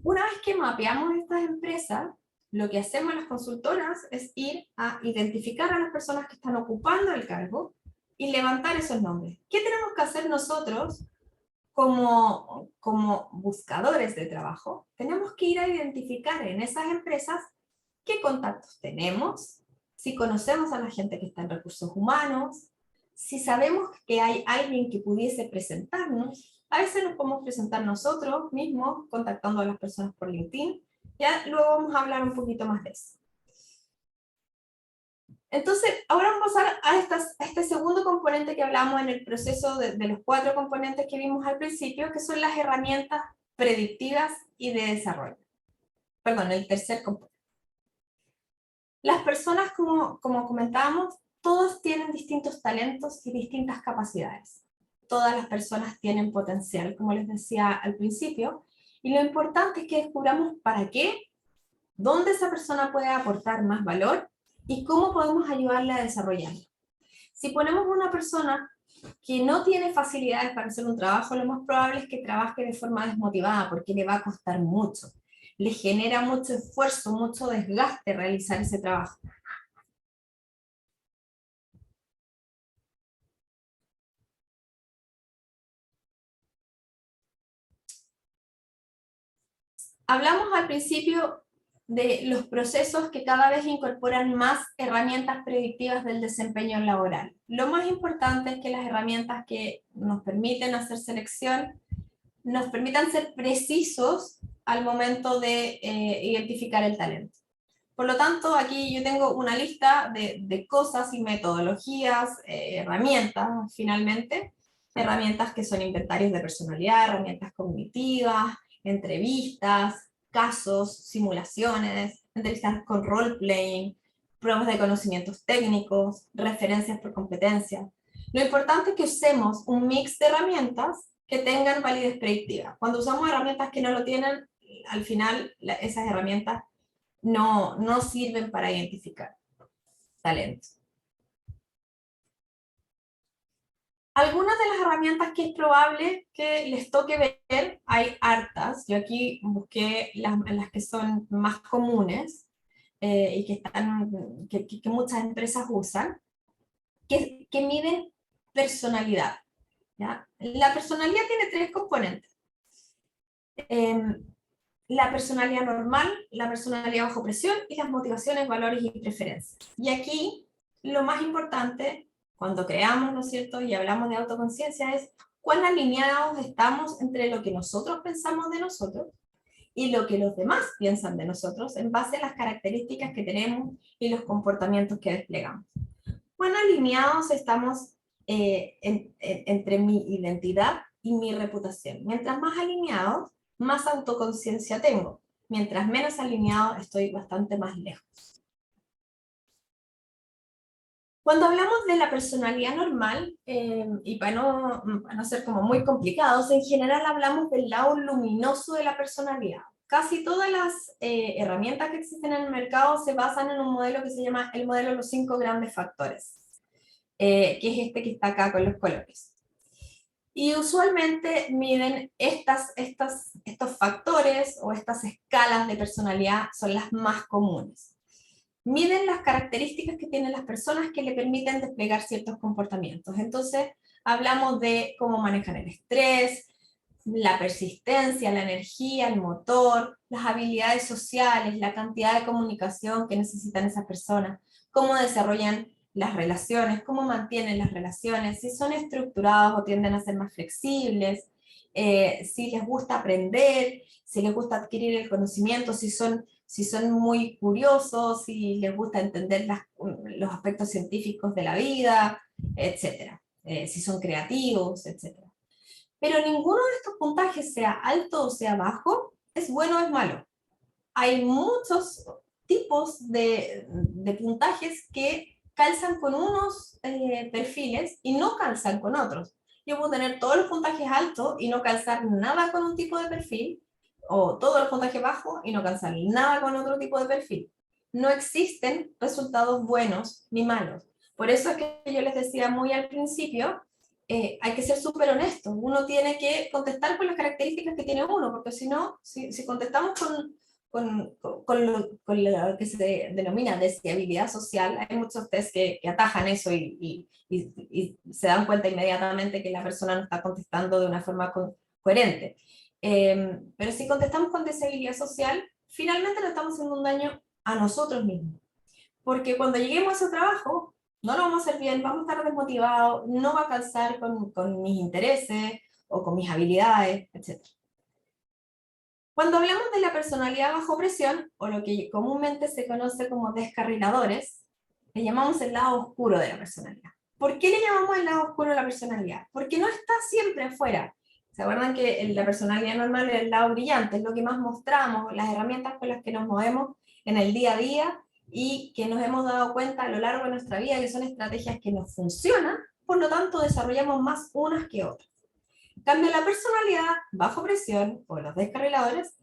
Speaker 3: Una vez que mapeamos estas empresas, lo que hacemos las consultoras es ir a identificar a las personas que están ocupando el cargo y levantar esos nombres. ¿Qué tenemos que hacer nosotros como buscadores de trabajo? Tenemos que ir a identificar en esas empresas qué contactos tenemos, si conocemos a la gente que está en recursos humanos, si sabemos que hay alguien que pudiese presentarnos. A veces nos podemos presentar nosotros mismos, contactando a las personas por LinkedIn. Ya luego vamos a hablar un poquito más de eso. Entonces, ahora vamos a pasar a este segundo componente que hablamos en el proceso de los 4 componentes que vimos al principio, que son las herramientas predictivas y de desarrollo. Perdón, el tercer componente. Las personas, como comentábamos, todos tienen distintos talentos y distintas capacidades. todas las personas tienen potencial, como les decía al principio, y lo importante es que descubramos para qué, dónde esa persona puede aportar más valor y cómo podemos ayudarle a desarrollarlo. Si ponemos una persona que no tiene facilidades para hacer un trabajo, lo más probable es que trabaje de forma desmotivada porque le va a costar mucho. Le genera mucho esfuerzo, mucho desgaste realizar ese trabajo. Hablamos al principio de los procesos que cada vez incorporan más herramientas predictivas del desempeño laboral. Lo más importante es que las herramientas que nos permiten hacer selección nos permitan ser precisos al momento de identificar el talento. Por lo tanto, aquí yo tengo una lista de cosas y metodologías, herramientas, finalmente, herramientas que son inventarios de personalidad, herramientas cognitivas, entrevistas, casos, simulaciones, entrevistas con role-playing, pruebas de conocimientos técnicos, referencias por competencia. Lo importante es que usemos un mix de herramientas que tengan validez predictiva. Cuando usamos herramientas que no lo tienen, al final esas herramientas no sirven para identificar talento. Algunas de las herramientas que es probable que les toque ver, hay hartas. Yo aquí busqué las que son más comunes y que muchas empresas usan, que miden personalidad, ¿ya? La personalidad tiene 3 componentes. La personalidad normal, la personalidad bajo presión y las motivaciones, valores y preferencias. Y aquí lo más importante cuando creamos, ¿no es cierto?, y hablamos de autoconciencia es cuán alineados estamos entre lo que nosotros pensamos de nosotros y lo que los demás piensan de nosotros en base a las características que tenemos y los comportamientos que desplegamos. Cuán alineados estamos entre mi identidad y mi reputación. Mientras más alineados, más autoconciencia tengo. Mientras menos alineado, estoy bastante más lejos. Cuando hablamos de la personalidad normal, y para no ser como muy complicados, en general hablamos del lado luminoso de la personalidad. Casi todas las herramientas que existen en el mercado se basan en un modelo que se llama el modelo de los 5 grandes factores, que es este que está acá con los colores. Y usualmente miden estos factores o estas escalas de personalidad, son las más comunes. Miden las características que tienen las personas que le permiten desplegar ciertos comportamientos. Entonces, hablamos de cómo manejan el estrés, la persistencia, la energía, el motor, las habilidades sociales, la cantidad de comunicación que necesitan esas personas, cómo desarrollan las relaciones, cómo mantienen las relaciones, si son estructurados o tienden a ser más flexibles, si les gusta aprender, si les gusta adquirir el conocimiento, si son muy curiosos, si les gusta entender los aspectos científicos de la vida, etc. Si son creativos, etc. Pero ninguno de estos puntajes, sea alto o sea bajo, es bueno o es malo. Hay muchos tipos de puntajes que calzan con unos perfiles y no calzan con otros. Yo puedo tener todos los puntajes altos y no calzar nada con un tipo de perfil, o todos los puntajes bajos y no calzar nada con otro tipo de perfil. No existen resultados buenos ni malos. Por eso es que yo les decía muy al principio, hay que ser súper honesto. Uno tiene que contestar con las características que tiene uno, porque si no, si contestamos con lo que se denomina deseabilidad social, hay muchos test que atajan eso y se dan cuenta inmediatamente que la persona no está contestando de una forma coherente. Pero si contestamos con deseabilidad social, finalmente le estamos haciendo un daño a nosotros mismos. Porque cuando lleguemos a ese trabajo, no lo vamos a hacer bien, vamos a estar desmotivados, no va a calzar con mis intereses o con mis habilidades, etc. Cuando hablamos de la personalidad bajo presión, o lo que comúnmente se conoce como descarriladores, le llamamos el lado oscuro de la personalidad. ¿Por qué le llamamos el lado oscuro de la personalidad? Porque no está siempre afuera. ¿Se acuerdan que la personalidad normal es el lado brillante? Es lo que más mostramos, las herramientas con las que nos movemos en el día a día y que nos hemos dado cuenta a lo largo de nuestra vida que son estrategias que nos funcionan por lo tanto desarrollamos más unas que otras. En cambio, la personalidad bajo presión, o los descarriladores,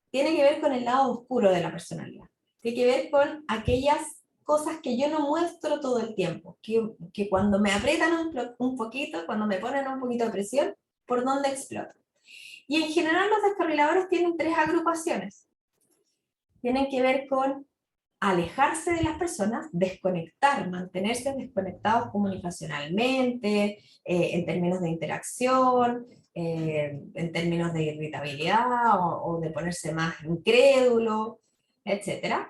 Speaker 3: tiene que ver con el lado oscuro de la personalidad. Tiene que ver con aquellas cosas que yo no muestro todo el tiempo, que cuando me aprietan un poquito, cuando me ponen un poquito de presión, por donde explotan. Y en general los descarriladores tienen 3 agrupaciones. Tienen que ver con alejarse de las personas, desconectar, mantenerse desconectados comunicacionalmente, en términos de interacción, en términos de irritabilidad o de ponerse más incrédulo, etc.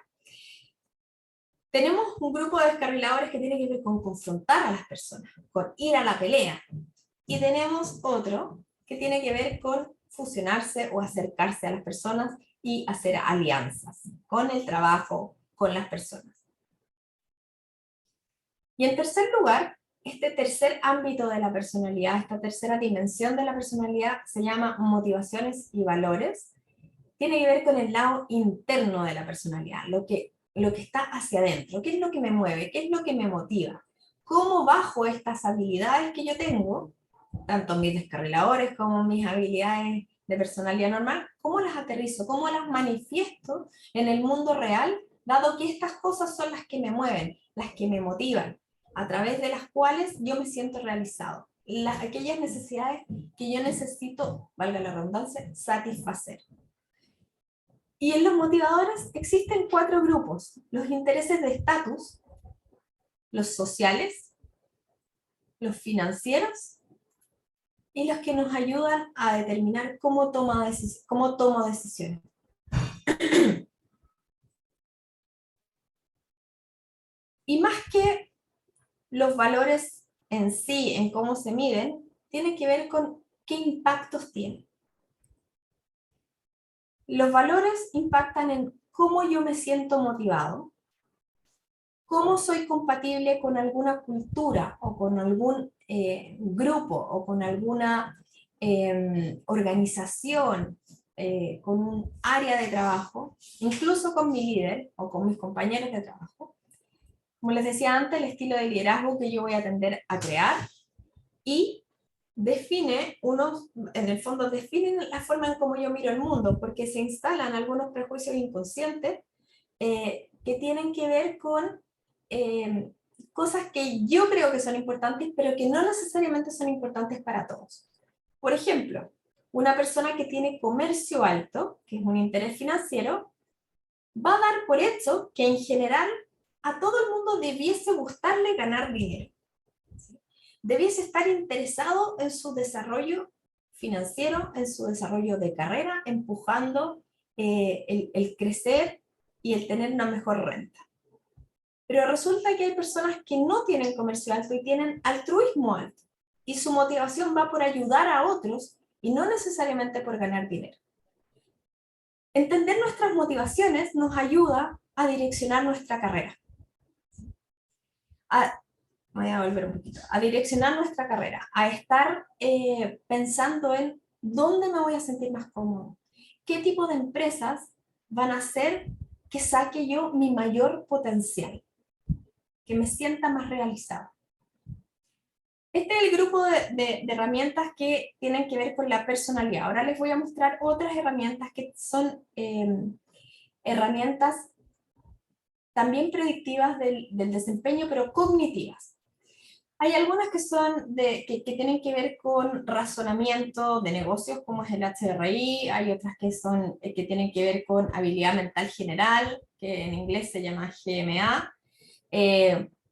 Speaker 3: Tenemos un grupo de descarriladores que tiene que ver con confrontar a las personas, con ir a la pelea. Y tenemos otro que tiene que ver con fusionarse o acercarse a las personas y hacer alianzas con el trabajo, con las personas. Y en tercer lugar, este tercer ámbito de la personalidad, esta tercera dimensión de la personalidad se llama motivaciones y valores. Tiene que ver con el lado interno de la personalidad, lo que está hacia adentro, qué es lo que me mueve, qué es lo que me motiva, cómo bajo estas habilidades que yo tengo, tanto mis descarriladores como mis habilidades de personalidad normal, cómo las aterrizo, cómo las manifiesto en el mundo real, dado que estas cosas son las que me mueven, las que me motivan, a través de las cuales yo me siento realizado, aquellas necesidades que yo necesito, valga la redundancia, satisfacer. Y en los motivadores existen 4 grupos: los intereses de estatus, los sociales, los financieros y los que nos ayudan a determinar cómo tomo decisiones. Y más que los valores en sí, en cómo se miden, tiene que ver con qué impactos tienen. Los valores impactan en cómo yo me siento motivado, cómo soy compatible con alguna cultura o con algún grupo o con alguna organización, con un área de trabajo, incluso con mi líder o con mis compañeros de trabajo. Como les decía antes, el estilo de liderazgo que yo voy a tender a crear y define en el fondo definen la forma en cómo yo miro el mundo, porque se instalan algunos prejuicios inconscientes que tienen que ver con cosas que yo creo que son importantes, pero que no necesariamente son importantes para todos. Por ejemplo, una persona que tiene comercio alto, que es un interés financiero, va a dar por hecho que en general a todo el mundo debiese gustarle ganar dinero. Debiese estar interesado en su desarrollo financiero, en su desarrollo de carrera, empujando el crecer y el tener una mejor renta. Pero resulta que hay personas que no tienen comercio alto y tienen altruismo alto, y su motivación va por ayudar a otros y no necesariamente por ganar dinero. Entender nuestras motivaciones nos ayuda a direccionar nuestra carrera. Voy a volver un poquito. A direccionar nuestra carrera, a estar pensando en dónde me voy a sentir más cómodo, qué tipo de empresas van a hacer que saque yo mi mayor potencial, que me sienta más realizado. Este es el grupo de herramientas que tienen que ver con la personalidad. Ahora les voy a mostrar otras herramientas que son herramientas también predictivas del desempeño, pero cognitivas. Hay algunas que son que tienen que ver con razonamiento de negocios, como es el HRI. Hay otras que son que tienen que ver con habilidad mental general, que en inglés se llama GMA.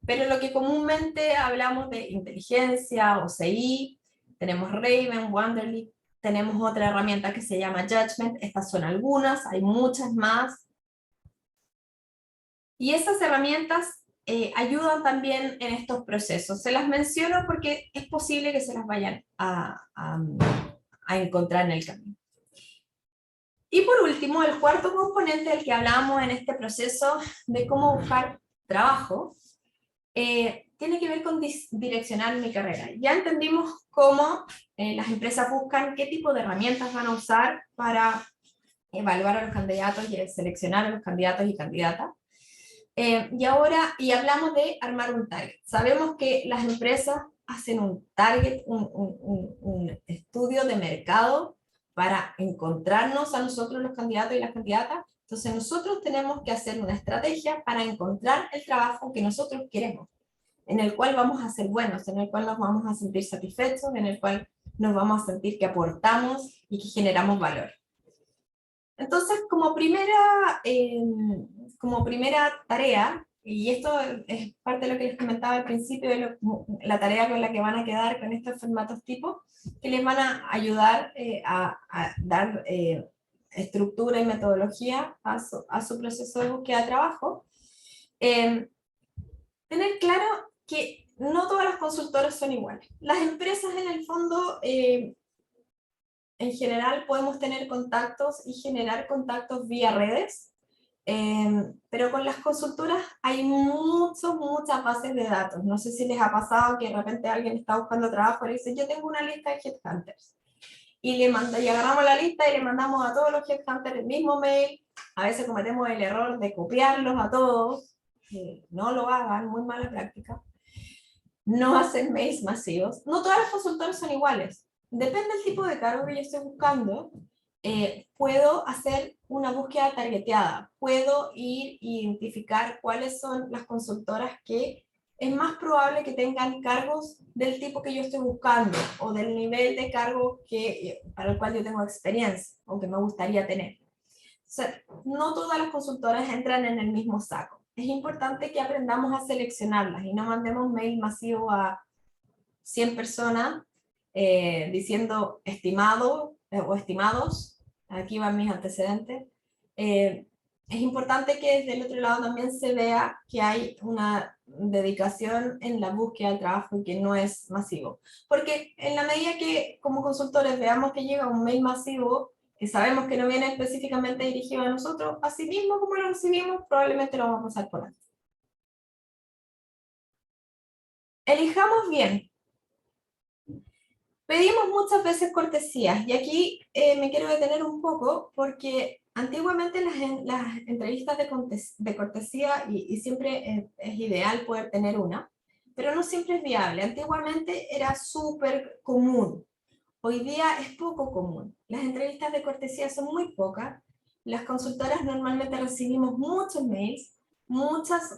Speaker 3: Pero lo que comúnmente hablamos de inteligencia o CI, tenemos Raven, Wonderly, tenemos otra herramienta que se llama Judgment. Estas son algunas, hay muchas más. Y estas herramientas ayudan también en estos procesos. Se las menciono porque es posible que se las vayan a encontrar en el camino. Y por último, el cuarto componente del que hablamos en este proceso de cómo buscar trabajo, tiene que ver con direccionar mi carrera. Ya entendimos cómo las empresas buscan qué tipo de herramientas van a usar para evaluar a los candidatos y seleccionar a los candidatos y candidatas. Y hablamos de armar un target. Sabemos que las empresas hacen un target, un estudio de mercado para encontrarnos a nosotros los candidatos y las candidatas. Entonces nosotros tenemos que hacer una estrategia para encontrar el trabajo que nosotros queremos, en el cual vamos a ser buenos, en el cual nos vamos a sentir satisfechos, en el cual nos vamos a sentir que aportamos y que generamos valor. Entonces, como primera tarea, y esto es parte de lo que les comentaba al principio, de la tarea con la que van a quedar con estos formatos tipo, que les van a ayudar a dar estructura y metodología a su proceso de búsqueda de trabajo. Tener claro que no todas las consultoras son iguales. Las empresas en el fondo, en general podemos tener contactos y generar contactos vía redes, pero con las consultoras hay muchas bases de datos. No sé si les ha pasado que de repente alguien está buscando trabajo y dice, yo tengo una lista de headhunters. Y agarramos la lista y le mandamos a todos los headhunters el mismo mail. A veces cometemos el error de copiarlos a todos. No lo hagan, muy mala práctica. No hacen mails masivos. No todas las consultoras son iguales. Depende del tipo de cargo que yo esté buscando. Puedo hacer una búsqueda targeteada. Puedo ir e identificar cuáles son las consultoras que es más probable que tengan cargos del tipo que yo estoy buscando o del nivel de cargo para el cual yo tengo experiencia o que me gustaría tener. O sea, no todas las consultoras entran en el mismo saco. Es importante que aprendamos a seleccionarlas y no mandemos mail masivo a 100 personas diciendo estimado o estimados. Aquí van mis antecedentes. Es importante que desde el otro lado también se vea que hay una dedicación en la búsqueda del trabajo y que no es masivo. Porque en la medida que como consultores veamos que llega un mail masivo, que sabemos que no viene específicamente dirigido a nosotros, así mismo como lo recibimos, probablemente lo vamos a pasar por alto. Elijamos bien. Pedimos muchas veces cortesías, y aquí me quiero detener un poco, porque antiguamente las entrevistas de cortesía, y siempre es ideal poder tener una, pero no siempre es viable. Antiguamente era súper común. Hoy día es poco común. Las entrevistas de cortesía son muy pocas. Las consultoras normalmente recibimos muchos mails, muchas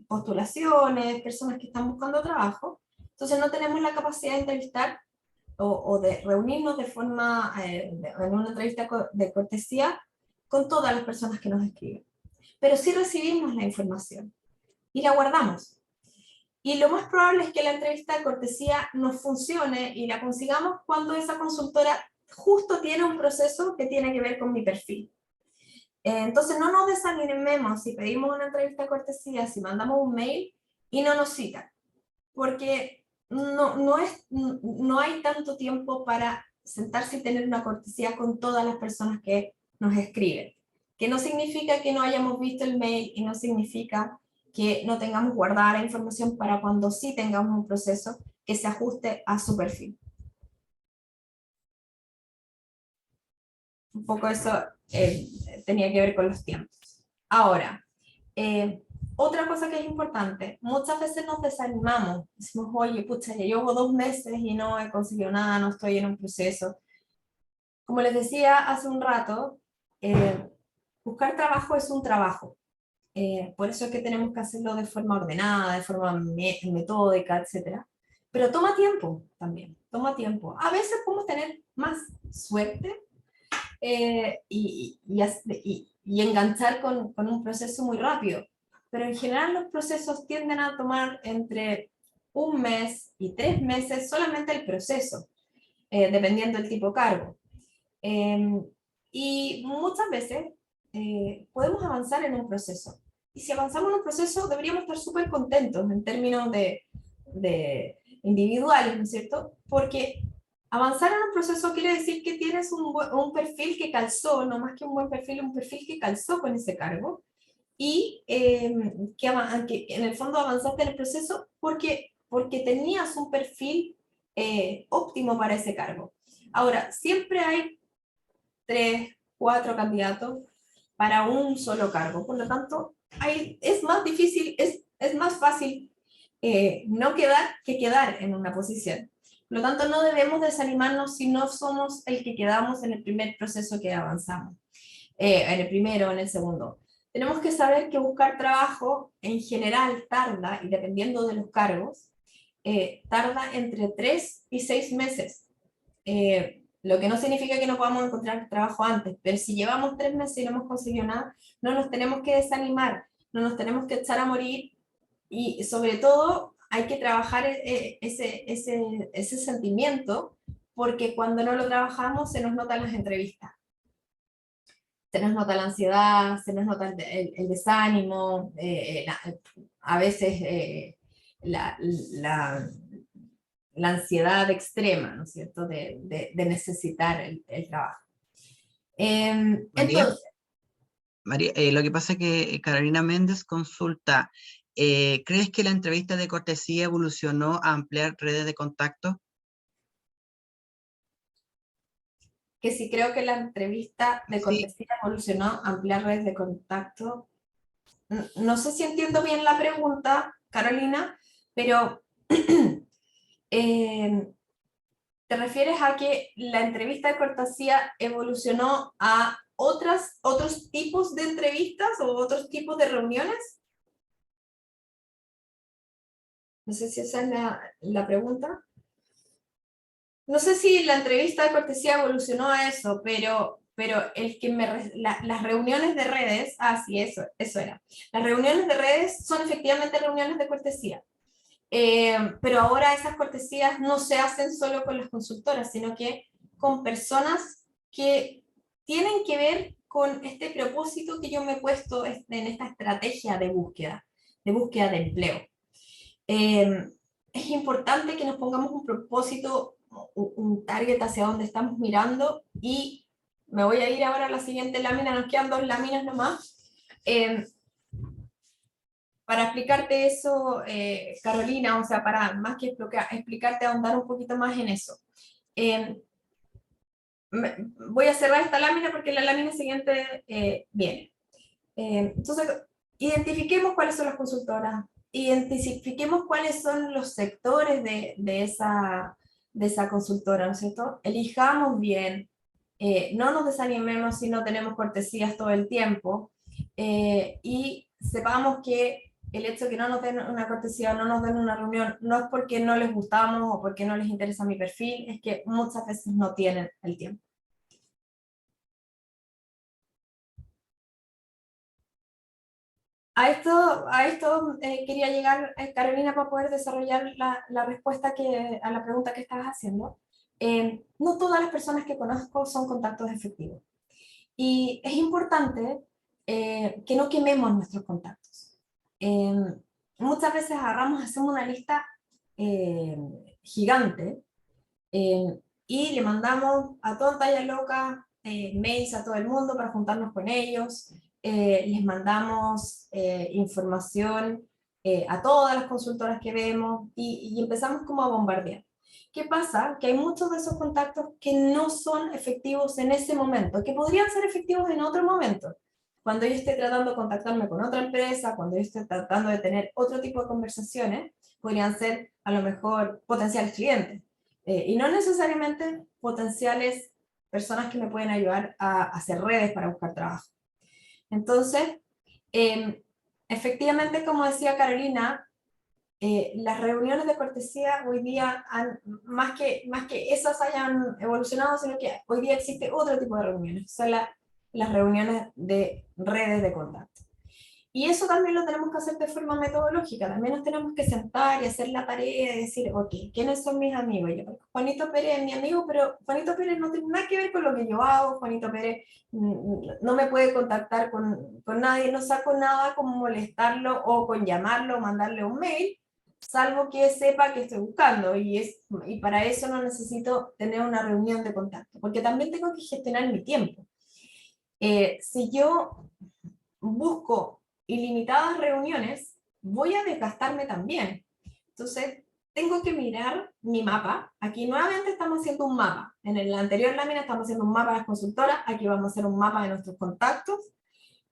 Speaker 3: postulaciones, personas que están buscando trabajo. Entonces no tenemos la capacidad de entrevistar o de reunirnos de forma, en una entrevista de cortesía con todas las personas que nos escriben. Pero sí recibimos la información y la guardamos. Y lo más probable es que la entrevista de cortesía nos funcione y la consigamos cuando esa consultora justo tiene un proceso que tiene que ver con mi perfil. Entonces no nos desanimemos si pedimos una entrevista de cortesía, si mandamos un mail y no nos citan, porque no hay tanto tiempo para sentarse y tener una cortesía con todas las personas que nos escriben, que no significa que no hayamos visto el mail y no significa que no tengamos guardada la información para cuando sí tengamos un proceso que se ajuste a su perfil. Un poco eso tenía que ver con los tiempos. Ahora, otra cosa que es importante, muchas veces nos desanimamos, decimos, oye, pucha, ya llevo 2 meses y no he conseguido nada, no estoy en un proceso. Como les decía hace un rato, buscar trabajo es un trabajo. Por eso es que tenemos que hacerlo de forma ordenada, de forma metódica, etc. Pero toma tiempo también, toma tiempo. A veces podemos tener más suerte y enganchar con un proceso muy rápido. Pero en general los procesos tienden a tomar entre 1 mes y 3 meses solamente el proceso, dependiendo del tipo de cargo. Y muchas veces podemos avanzar en un proceso. Y si avanzamos en un proceso, deberíamos estar súper contentos en términos de individuales, ¿no es cierto? Porque avanzar en un proceso quiere decir que tienes un perfil que calzó, no más que un buen perfil, un perfil que calzó con ese cargo, y que en el fondo avanzaste en el proceso porque tenías un perfil óptimo para ese cargo. Ahora, siempre hay 3, 4 candidatos para un solo cargo, por lo tanto, es más difícil, es más fácil no quedar que quedar en una posición. Por lo tanto, no debemos desanimarnos si no somos el que quedamos en el primer proceso que avanzamos, en el primero o en el segundo. Tenemos que saber que buscar trabajo en general tarda, y dependiendo de los cargos, tarda entre 3 y 6 meses. Lo que no significa que no podamos encontrar trabajo antes, pero si llevamos 3 meses y no hemos conseguido nada, no nos tenemos que desanimar, no nos tenemos que echar a morir, y sobre todo hay que trabajar ese sentimiento, porque cuando no lo trabajamos se nos nota en las entrevistas. Se nos nota la ansiedad, se nos nota el desánimo, a veces la ansiedad extrema, ¿no es cierto?, de necesitar el trabajo.
Speaker 1: María,
Speaker 3: Entonces,
Speaker 1: María, lo que pasa es que Carolina Méndez consulta, ¿crees que la entrevista de cortesía evolucionó a ampliar redes de contacto?
Speaker 3: que si creo que la entrevista de
Speaker 1: Sí,
Speaker 3: cortesía evolucionó a ampliar redes de contacto. No sé si entiendo bien la pregunta, Carolina, pero ¿te refieres a que la entrevista de cortesía evolucionó a otros tipos de entrevistas o otros tipos de reuniones? No sé si esa es la pregunta. No sé si la entrevista de cortesía evolucionó a eso, pero las reuniones de redes, sí, eso era. Las reuniones de redes son efectivamente reuniones de cortesía. Pero ahora esas cortesías no se hacen solo con las consultoras, sino que con personas que tienen que ver con este propósito que yo me he puesto en esta estrategia de búsqueda de empleo. Es importante que nos pongamos un propósito, un target hacia donde estamos mirando, y me voy a ir ahora a la siguiente lámina, nos quedan 2 láminas nomás. Para explicarte eso, Carolina, o sea, para más que explicarte, ahondar un poquito más en eso. Voy a cerrar esta lámina porque la lámina siguiente viene. Entonces, identifiquemos cuáles son las consultoras, identifiquemos cuáles son los sectores de esa consultora, ¿no es cierto? Elijamos bien, no nos desanimemos si no tenemos cortesías todo el tiempo, y sepamos que el hecho de que no nos den una cortesía, no nos den una reunión, no es porque no les gustamos o porque no les interesa mi perfil, es que muchas veces no tienen el tiempo. A esto quería llegar, Carolina, para poder desarrollar la respuesta a la pregunta que estabas haciendo. No todas las personas que conozco son contactos efectivos. Y es importante que no quememos nuestros contactos. Muchas veces hacemos una lista gigante, y le mandamos a toda talla loca mails a todo el mundo para juntarnos con ellos. Les mandamos información a todas las consultoras que vemos, y empezamos como a bombardear. ¿Qué pasa? Que hay muchos de esos contactos que no son efectivos en ese momento, que podrían ser efectivos en otro momento. Cuando yo esté tratando de contactarme con otra empresa, cuando yo esté tratando de tener otro tipo de conversaciones, podrían ser a lo mejor potenciales clientes. Y no necesariamente potenciales personas que me pueden ayudar a hacer redes para buscar trabajo. Entonces, efectivamente, como decía Carolina, las reuniones de cortesía hoy día, más que esas hayan evolucionado, sino que hoy día existe otro tipo de reuniones, son las reuniones de redes de contacto. Y eso también lo tenemos que hacer de forma metodológica, también nos tenemos que sentar y hacer la tarea y decir, ok, ¿quiénes son mis amigos? Yo, Juanito Pérez es mi amigo, pero Juanito Pérez no tiene nada que ver con lo que yo hago, Juanito Pérez no me puede contactar con nadie, no saco nada con molestarlo o con llamarlo o mandarle un mail, salvo que sepa que estoy buscando, y para eso no necesito tener una reunión de contacto, porque también tengo que gestionar mi tiempo. Si yo busco ilimitadas reuniones, voy a desgastarme también. Entonces, tengo que mirar mi mapa. Aquí nuevamente estamos haciendo un mapa. En la anterior lámina estamos haciendo un mapa de las consultoras, aquí vamos a hacer un mapa de nuestros contactos,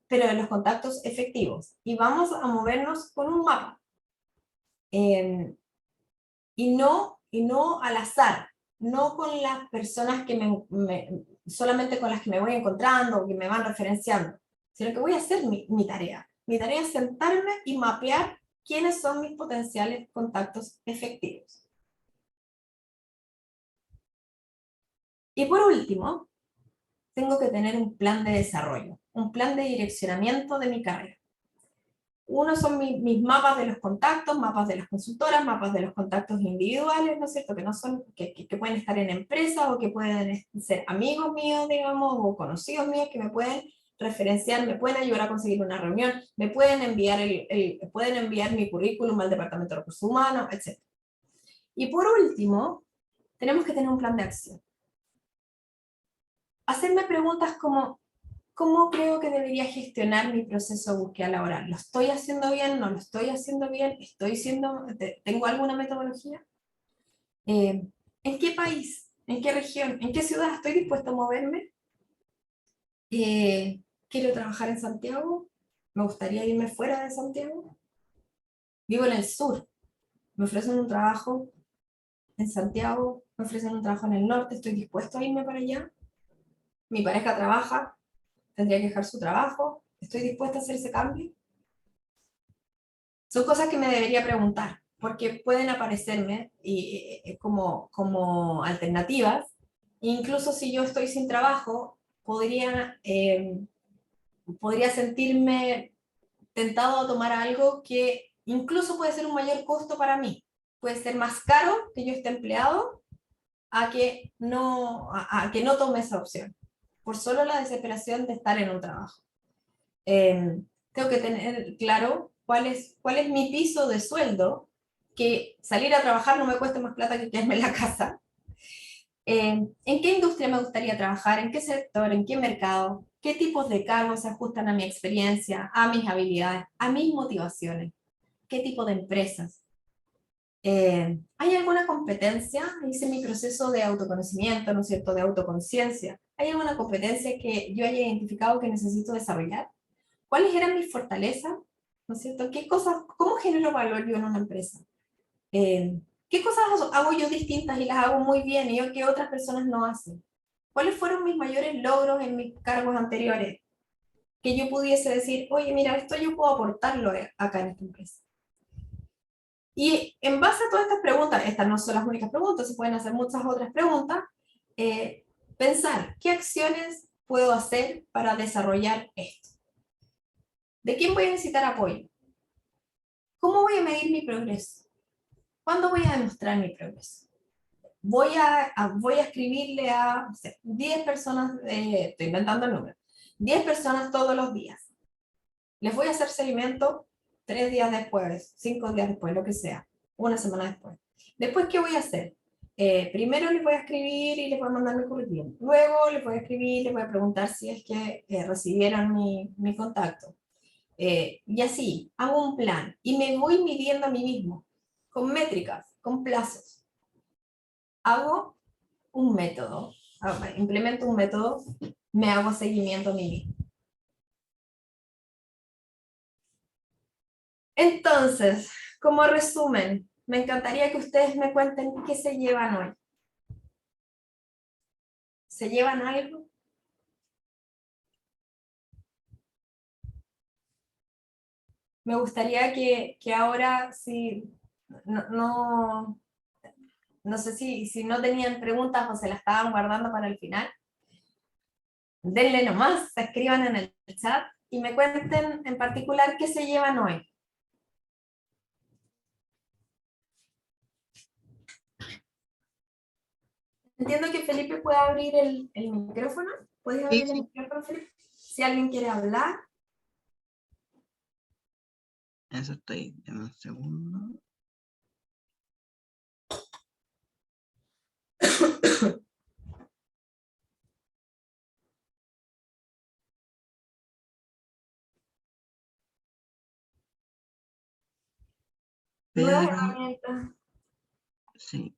Speaker 3: pero de los contactos efectivos. Y vamos a movernos con un mapa. y no al azar, no con las personas que solamente con las que me voy encontrando o que me van referenciando, sino que voy a hacer mi tarea. Mi tarea es sentarme y mapear quiénes son mis potenciales contactos efectivos. Y por último, tengo que tener un plan de desarrollo, un plan de direccionamiento de mi carrera. Uno son mis mapas de los contactos, mapas de las consultoras, mapas de los contactos individuales, ¿no es cierto? Que, no son, que pueden estar en empresas o que pueden ser amigos míos, digamos, o conocidos míos que me pueden referenciar, me pueden ayudar a conseguir una reunión, me pueden enviar, pueden enviar mi currículum al Departamento de Recursos Humanos, etc. Y por último, tenemos que tener un plan de acción. Hacerme preguntas como, ¿cómo creo que debería gestionar mi proceso de búsqueda laboral? ¿Lo estoy haciendo bien? ¿No lo estoy haciendo bien? ¿Tengo alguna metodología? ¿En qué país? ¿En qué región? ¿En qué ciudad estoy dispuesto a moverme? ¿Quiero trabajar en Santiago? ¿Me gustaría irme fuera de Santiago? Vivo en el sur. ¿Me ofrecen un trabajo en Santiago? ¿Me ofrecen un trabajo en el norte? ¿Estoy dispuesto a irme para allá? ¿Mi pareja trabaja? ¿Tendría que dejar su trabajo? ¿Estoy dispuesta a hacer ese cambio? Son cosas que me debería preguntar, porque pueden aparecerme como alternativas. Incluso si yo estoy sin trabajo, podría sentirme tentado a tomar algo que incluso puede ser un mayor costo para mí. Puede ser más caro que yo esté empleado a que no tome esa opción, por solo la desesperación de estar en un trabajo. Tengo que tener claro cuál es mi piso de sueldo, que salir a trabajar no me cueste más plata que quedarme en la casa. ¿En qué industria me gustaría trabajar? ¿En qué sector? ¿En qué mercado? ¿Qué tipos de cargos se ajustan a mi experiencia, a mis habilidades, a mis motivaciones? ¿Qué tipo de empresas? ¿Hay alguna competencia? Hice mi proceso de autoconocimiento, ¿no es cierto?, de autoconciencia. ¿Hay alguna competencia que yo haya identificado que necesito desarrollar? ¿Cuáles eran mis fortalezas? ¿No es cierto? ¿Cómo genero valor yo en una empresa? ¿Qué cosas hago yo distintas y las hago muy bien y que otras personas no hacen? ¿Cuáles fueron mis mayores logros en mis cargos anteriores? Que yo pudiese decir, oye, mira, esto yo puedo aportarlo acá en esta empresa. Y en base a todas estas preguntas, estas no son las únicas preguntas, se pueden hacer muchas otras preguntas, pensar, ¿qué acciones puedo hacer para desarrollar esto? ¿De quién voy a necesitar apoyo? ¿Cómo voy a medir mi progreso? ¿Cuándo voy a demostrar mi progreso? Voy a escribirle a, no sé, 10 personas, estoy inventando el número, 10 personas todos los días. Les voy a hacer seguimiento 3 días después, 5 días después, lo que sea, una semana después. Después, ¿qué voy a hacer? Primero les voy a escribir y les voy a mandar mi currículum. Luego les voy a escribir, les voy a preguntar si es que recibieron mi contacto. Y así, hago un plan y me voy midiendo a mí mismo, con métricas, con plazos. Hago un método, implemento un método, me hago seguimiento a mí mismo. Entonces, como resumen, me encantaría que ustedes me cuenten qué se llevan hoy. ¿Se llevan algo? Me gustaría que ahora, si no sé si no tenían preguntas o se las estaban guardando para el final, denle nomás, escriban en el chat y me cuenten en particular qué se llevan hoy. Entiendo que Felipe puede abrir el micrófono. ¿Puedes abrir el micrófono, Felipe? Si alguien quiere hablar.
Speaker 1: Eso estoy, dame un segundo.
Speaker 3: Nuevas
Speaker 1: Pedro,
Speaker 3: herramientas.
Speaker 1: sí.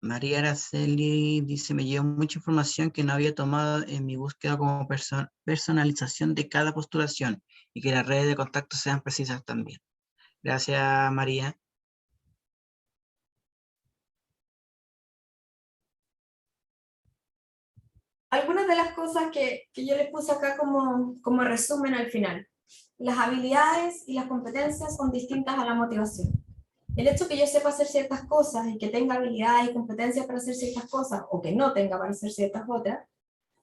Speaker 1: María Araceli dice, me llegó mucha información que no había tomado en mi búsqueda como personalización de cada postulación y que las redes de contacto sean precisas también. Gracias, María.
Speaker 3: Algunas de las cosas que yo les puse acá como resumen al final. Las habilidades y las competencias son distintas a la motivación. El hecho que yo sepa hacer ciertas cosas y que tenga habilidades y competencias para hacer ciertas cosas o que no tenga para hacer ciertas otras,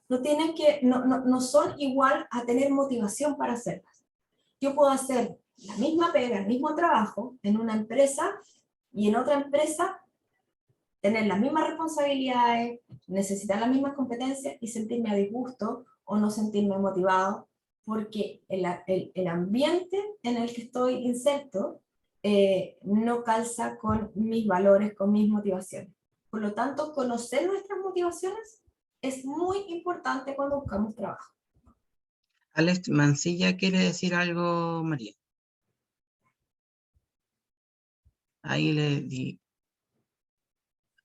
Speaker 3: no son igual a tener motivación para hacerlas. Yo puedo hacer la misma pega, el mismo trabajo en una empresa y en otra empresa tener las mismas responsabilidades, necesitar las mismas competencias y sentirme a disgusto o no sentirme motivado, porque el ambiente en el que estoy inserto no calza con mis valores, con mis motivaciones. Por lo tanto, conocer nuestras motivaciones es muy importante cuando buscamos trabajo.
Speaker 1: Alex Mancilla, ¿quiere decir algo, María? Ahí le di.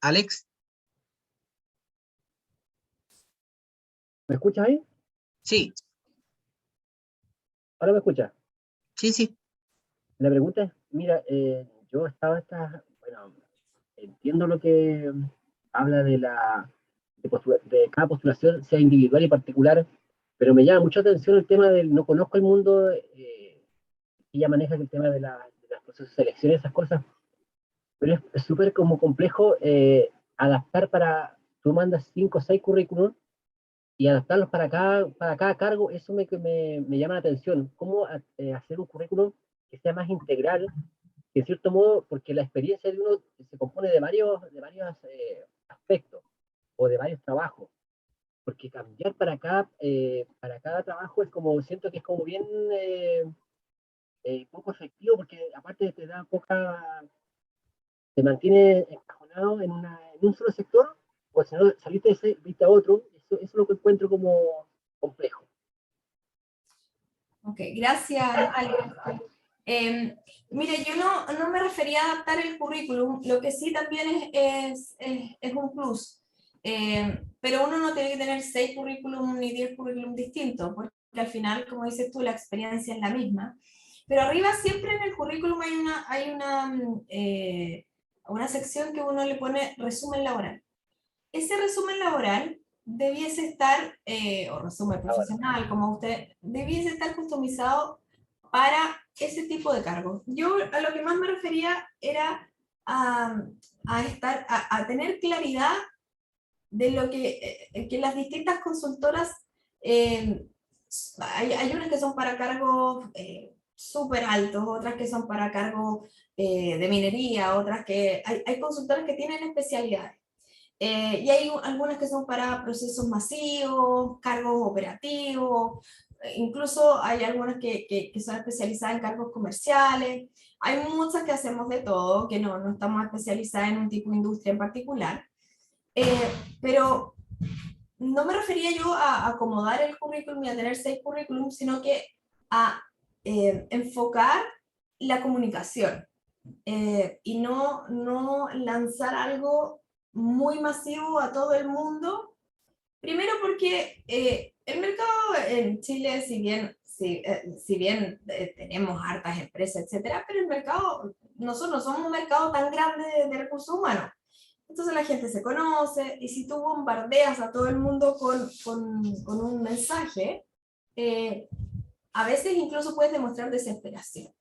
Speaker 1: Alex,
Speaker 5: ¿Me escuchas ahí?
Speaker 1: sí,
Speaker 5: ¿Ahora me escuchas?
Speaker 1: sí.
Speaker 5: La pregunta es, mira, yo bueno, entiendo lo que habla de cada postulación, sea individual y particular, pero me llama mucha atención el tema del, no conozco el mundo, ella maneja el tema de los procesos de selección y esas cosas, pero es súper como complejo adaptar tú mandas 5 o 6 currículums y adaptarlos para cada cargo, eso me llama la atención. ¿Cómo hacer un currículum que sea más integral, que en cierto modo, porque la experiencia de uno se compone de varios aspectos o de varios trabajos? Porque cambiar para cada trabajo es como, siento que es como bien poco efectivo, porque aparte te da te mantiene encajonado en un solo sector, o si no saliste de ese, viste a otro, eso es lo que encuentro como complejo.
Speaker 3: Ok, gracias, Alex. Mire, yo no me refería a adaptar el currículum, lo que sí también es un plus. Pero uno no tiene que tener 6 currículum ni 10 currículum distintos, porque al final, como dices tú, la experiencia es la misma. Pero arriba siempre en el currículum hay una sección que uno le pone resumen laboral. Ese resumen laboral debiese estar, o resumen profesional, como usted, debiese estar customizado para ese tipo de cargos. Yo a lo que más me refería era a tener claridad de lo que las distintas consultoras, hay unas que son para cargos súper altos, otras que son para cargos de minería, otras que hay consultoras que tienen especialidades. Y hay algunas que son para procesos masivos, cargos operativos, incluso hay algunas que son especializadas en cargos comerciales. Hay muchas que hacemos de todo, que no estamos especializadas en un tipo de industria en particular. Pero no me refería yo a acomodar el currículum y a tener 6 currículums, sino que a enfocar la comunicación y no lanzar algo muy masivo a todo el mundo. Primero porque el mercado en Chile, si bien tenemos hartas empresas, etcétera, pero el mercado, nosotros no somos un mercado tan grande de recursos humanos. Entonces la gente se conoce y si tú bombardeas a todo el mundo con un mensaje, a veces incluso puedes demostrar desesperación.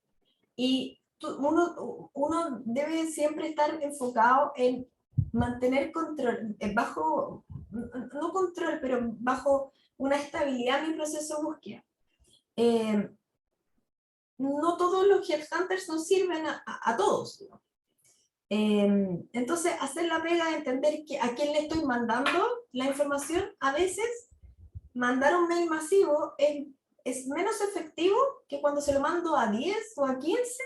Speaker 3: Y uno debe siempre estar enfocado en mantener control, no control, pero bajo una estabilidad en mi proceso de búsqueda. No todos los headhunters nos sirven a todos, ¿no? Entonces, hacer la pega de entender a quién le estoy mandando la información, a veces mandar un mail masivo es menos efectivo que cuando se lo mando a 10 o a 15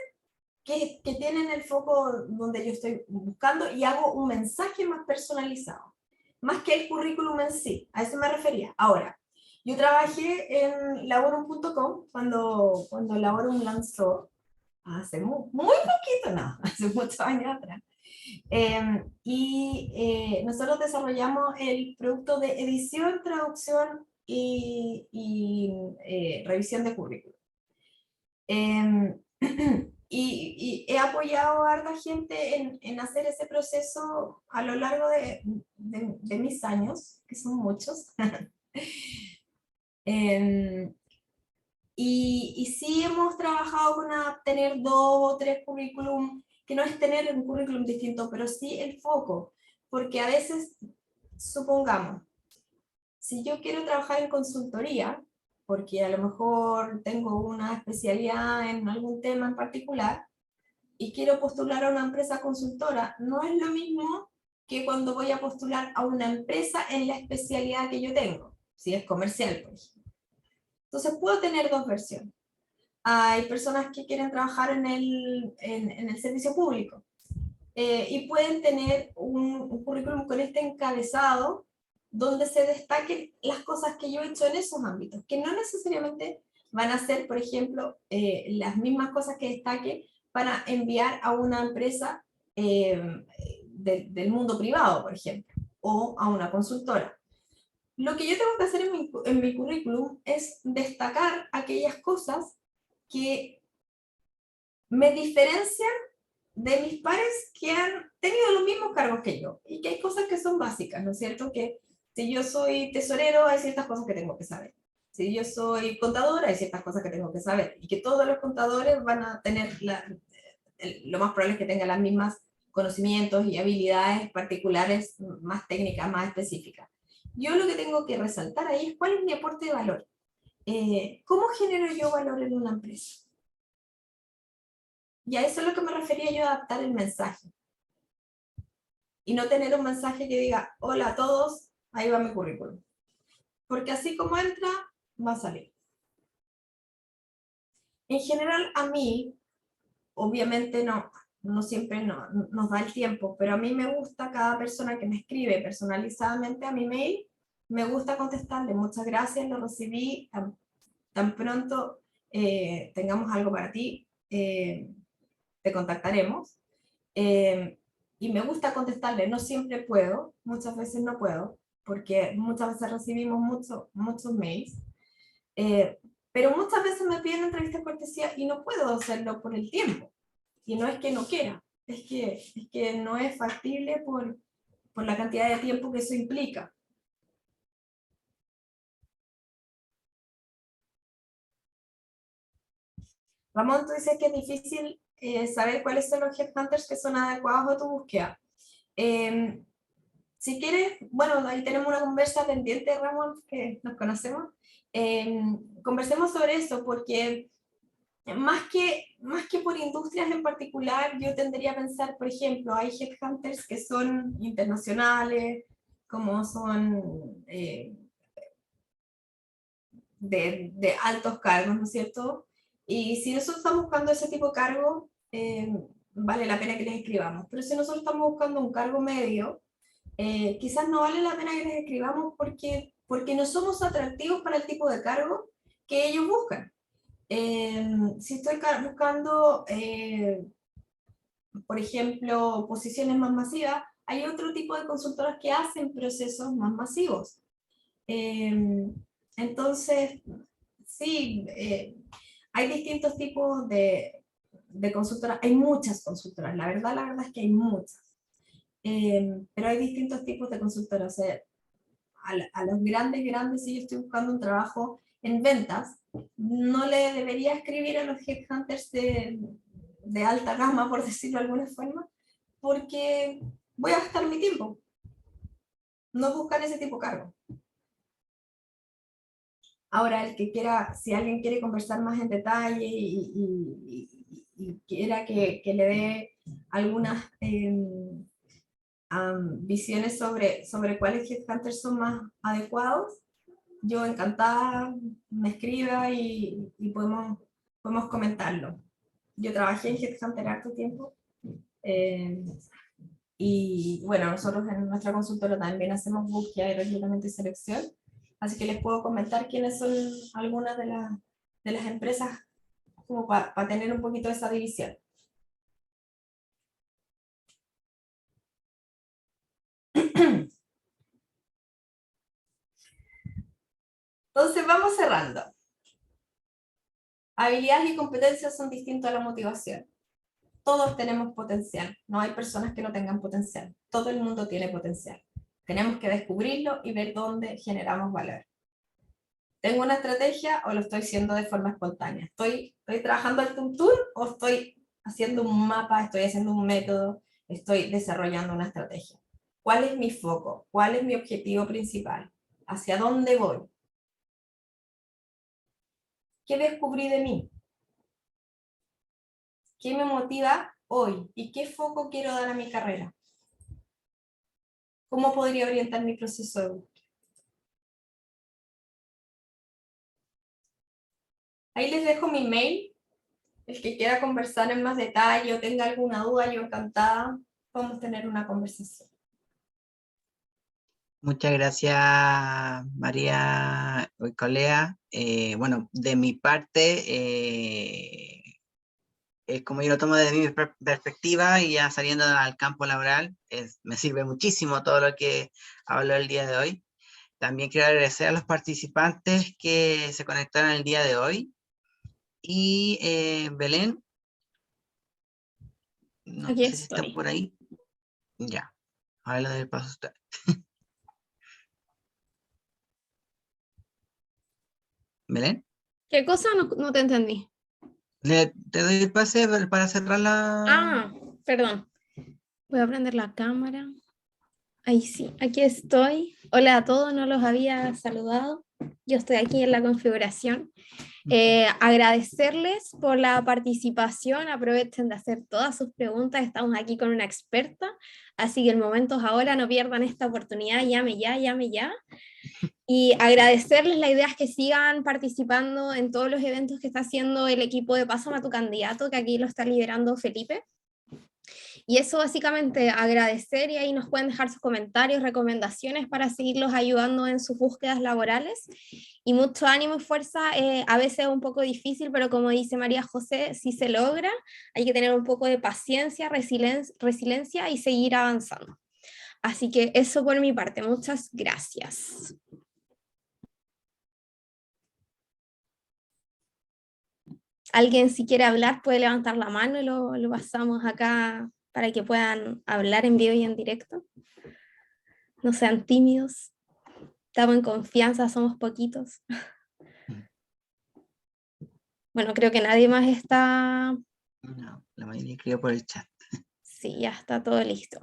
Speaker 3: que tienen el foco donde yo estoy buscando y hago un mensaje más personalizado, más que el currículum en sí, a eso me refería. Ahora, yo trabajé en Laborum.com cuando Laborum lanzó hace muy poquito, no, hace muchos años atrás, Nosotros desarrollamos el producto de edición, traducción y revisión de currículum. Y he apoyado a harta gente en hacer ese proceso a lo largo de mis años, que son muchos. Y sí hemos trabajado con tener 2 o 3 currículum, que no es tener un currículum distinto, pero sí el foco, porque a veces, supongamos, si yo quiero trabajar en consultoría, porque a lo mejor tengo una especialidad en algún tema en particular, y quiero postular a una empresa consultora, no es lo mismo que cuando voy a postular a una empresa en la especialidad que yo tengo, si es comercial, por ejemplo. Entonces puedo tener 2 versiones. Hay personas que quieren trabajar en el servicio público y pueden tener un currículum con este encabezado donde se destaquen las cosas que yo he hecho en esos ámbitos, que no necesariamente van a ser, por ejemplo, las mismas cosas que destaque para enviar a una empresa del mundo privado, por ejemplo, o a una consultora. Lo que yo tengo que hacer en mi currículum es destacar aquellas cosas que me diferencian de mis pares que han tenido los mismos cargos que yo, y que hay cosas que son básicas, ¿no es cierto? Que si yo soy tesorero, hay ciertas cosas que tengo que saber. Si yo soy contadora, hay ciertas cosas que tengo que saber. Y que todos los contadores van a tener, lo más probable es que tengan las mismas conocimientos y habilidades particulares, más técnicas, más específicas. Yo lo que tengo que resaltar ahí es cuál es mi aporte de valor. ¿Cómo genero yo valor en una empresa? Y a eso es lo que me refería yo, a adaptar el mensaje. Y no tener un mensaje que diga, hola a todos, ahí va mi currículum. Porque así como entra, va a salir. En general, a mí, obviamente no siempre nos da el tiempo, pero a mí me gusta cada persona que me escribe personalizadamente a mi mail, me gusta contestarle, muchas gracias, lo recibí, tan pronto tengamos algo para ti, te contactaremos. Y me gusta contestarle, no siempre puedo, muchas veces no puedo, porque muchas veces recibimos muchos mails, pero muchas veces me piden entrevistas cortesía y no puedo hacerlo por el tiempo. Y no es que no quiera, es que no es factible por la cantidad de tiempo que eso implica. Ramón, tú dices que es difícil saber cuáles son los headhunters que son adecuados a tu búsqueda. Si quieres, bueno, ahí tenemos una conversa pendiente, Ramón, que nos conocemos. Conversemos sobre eso, porque más que por industrias en particular, yo tendría a pensar, por ejemplo, hay headhunters que son internacionales, como son de altos cargos, ¿no es cierto? Y si nosotros estamos buscando ese tipo de cargo, vale la pena que les escribamos. Pero si nosotros estamos buscando un cargo medio, quizás no vale la pena que les escribamos porque no somos atractivos para el tipo de cargo que ellos buscan. Si estoy buscando, por ejemplo, posiciones más masivas, hay otro tipo de consultoras que hacen procesos más masivos. Entonces, sí, hay distintos tipos de consultoras, hay muchas consultoras, la verdad es que hay muchas. Pero hay distintos tipos de consultoras. O sea, a los grandes, si yo estoy buscando un trabajo en ventas, no le debería escribir a los headhunters de alta gama, por decirlo de alguna forma, porque voy a gastar mi tiempo. No buscan ese tipo de cargo. Ahora, el que quiera, si alguien quiere conversar más en detalle y quiera que le dé algunas visiones sobre cuáles headhunters son más adecuados, yo encantada me escriba y podemos comentarlo. Yo trabajé en Headhunter harto tiempo y bueno, nosotros en nuestra consultora también hacemos búsqueda y reclutamiento y selección, así que les puedo comentar quiénes son algunas de las empresas como para tener un poquito esa división. Entonces vamos cerrando. Habilidades y competencias son distintas a la motivación. Todos tenemos potencial, no hay personas que no tengan potencial, todo el mundo tiene potencial. Tenemos que descubrirlo y ver dónde generamos valor. ¿Tengo una estrategia o lo estoy haciendo de forma espontánea? ¿Estoy trabajando al tuntún o estoy haciendo un mapa, estoy haciendo un método, estoy desarrollando una estrategia? ¿Cuál es mi foco? ¿Cuál es mi objetivo principal? ¿Hacia dónde voy? ¿Qué descubrí de mí? ¿Qué me motiva hoy? ¿Y qué foco quiero dar a mi carrera? ¿Cómo podría orientar mi proceso de búsqueda? Ahí les dejo mi mail. El que quiera conversar en más detalle o tenga alguna duda, yo encantada, podemos tener una conversación.
Speaker 1: Muchas gracias, María Colea. Bueno, de mi parte, es como yo lo tomo desde mi perspectiva y ya saliendo al campo laboral, me sirve muchísimo todo lo que habló el día de hoy. También quiero agradecer a los participantes que se conectaron el día de hoy. Y Belén, no
Speaker 4: Aquí
Speaker 1: sé si está
Speaker 4: estoy.
Speaker 1: por ahí. Ya, ahora le doy el paso a usted. Belén,
Speaker 4: ¿Qué cosa? No te entendí.
Speaker 1: te doy el pase para cerrar la...
Speaker 4: Ah, perdón. Voy a prender la cámara. Ahí sí, aquí estoy. Hola a todos, no los había saludado. Yo estoy aquí en la configuración. Agradecerles por la participación, aprovechen de hacer todas sus preguntas, estamos aquí con una experta, así que el momento es ahora, no pierdan esta oportunidad, llame ya, llame ya. Y agradecerles, la idea es que sigan participando en todos los eventos que está haciendo el equipo de Pásame a tu candidato, que aquí lo está liderando Felipe. Y eso básicamente agradecer, y ahí nos pueden dejar sus comentarios, recomendaciones para seguirlos ayudando en sus búsquedas laborales. Y mucho ánimo y fuerza, a veces es un poco difícil, pero como dice María José, si se logra, hay que tener un poco de paciencia, resiliencia y seguir avanzando. Así que eso por mi parte, muchas gracias. Alguien si quiere hablar puede levantar la mano y lo pasamos acá para que puedan hablar en vivo y en directo. No sean tímidos, estamos en confianza, somos poquitos. Bueno, creo que nadie más está...
Speaker 1: No, la mayoría escribió por el chat.
Speaker 4: Sí, ya está todo listo.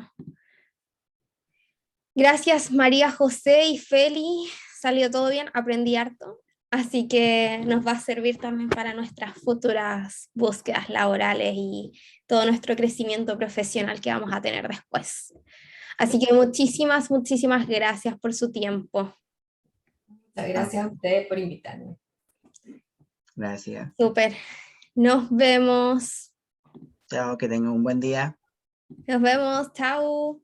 Speaker 4: Gracias María José y Feli, salió todo bien, aprendí harto, así que nos va a servir también para nuestras futuras búsquedas laborales y todo nuestro crecimiento profesional que vamos a tener después. Así que muchísimas gracias por su tiempo.
Speaker 3: Muchas gracias a ustedes por invitarme.
Speaker 1: Gracias.
Speaker 4: Súper. Nos vemos.
Speaker 1: Chao, que tengan un buen día.
Speaker 4: Nos vemos. Chao.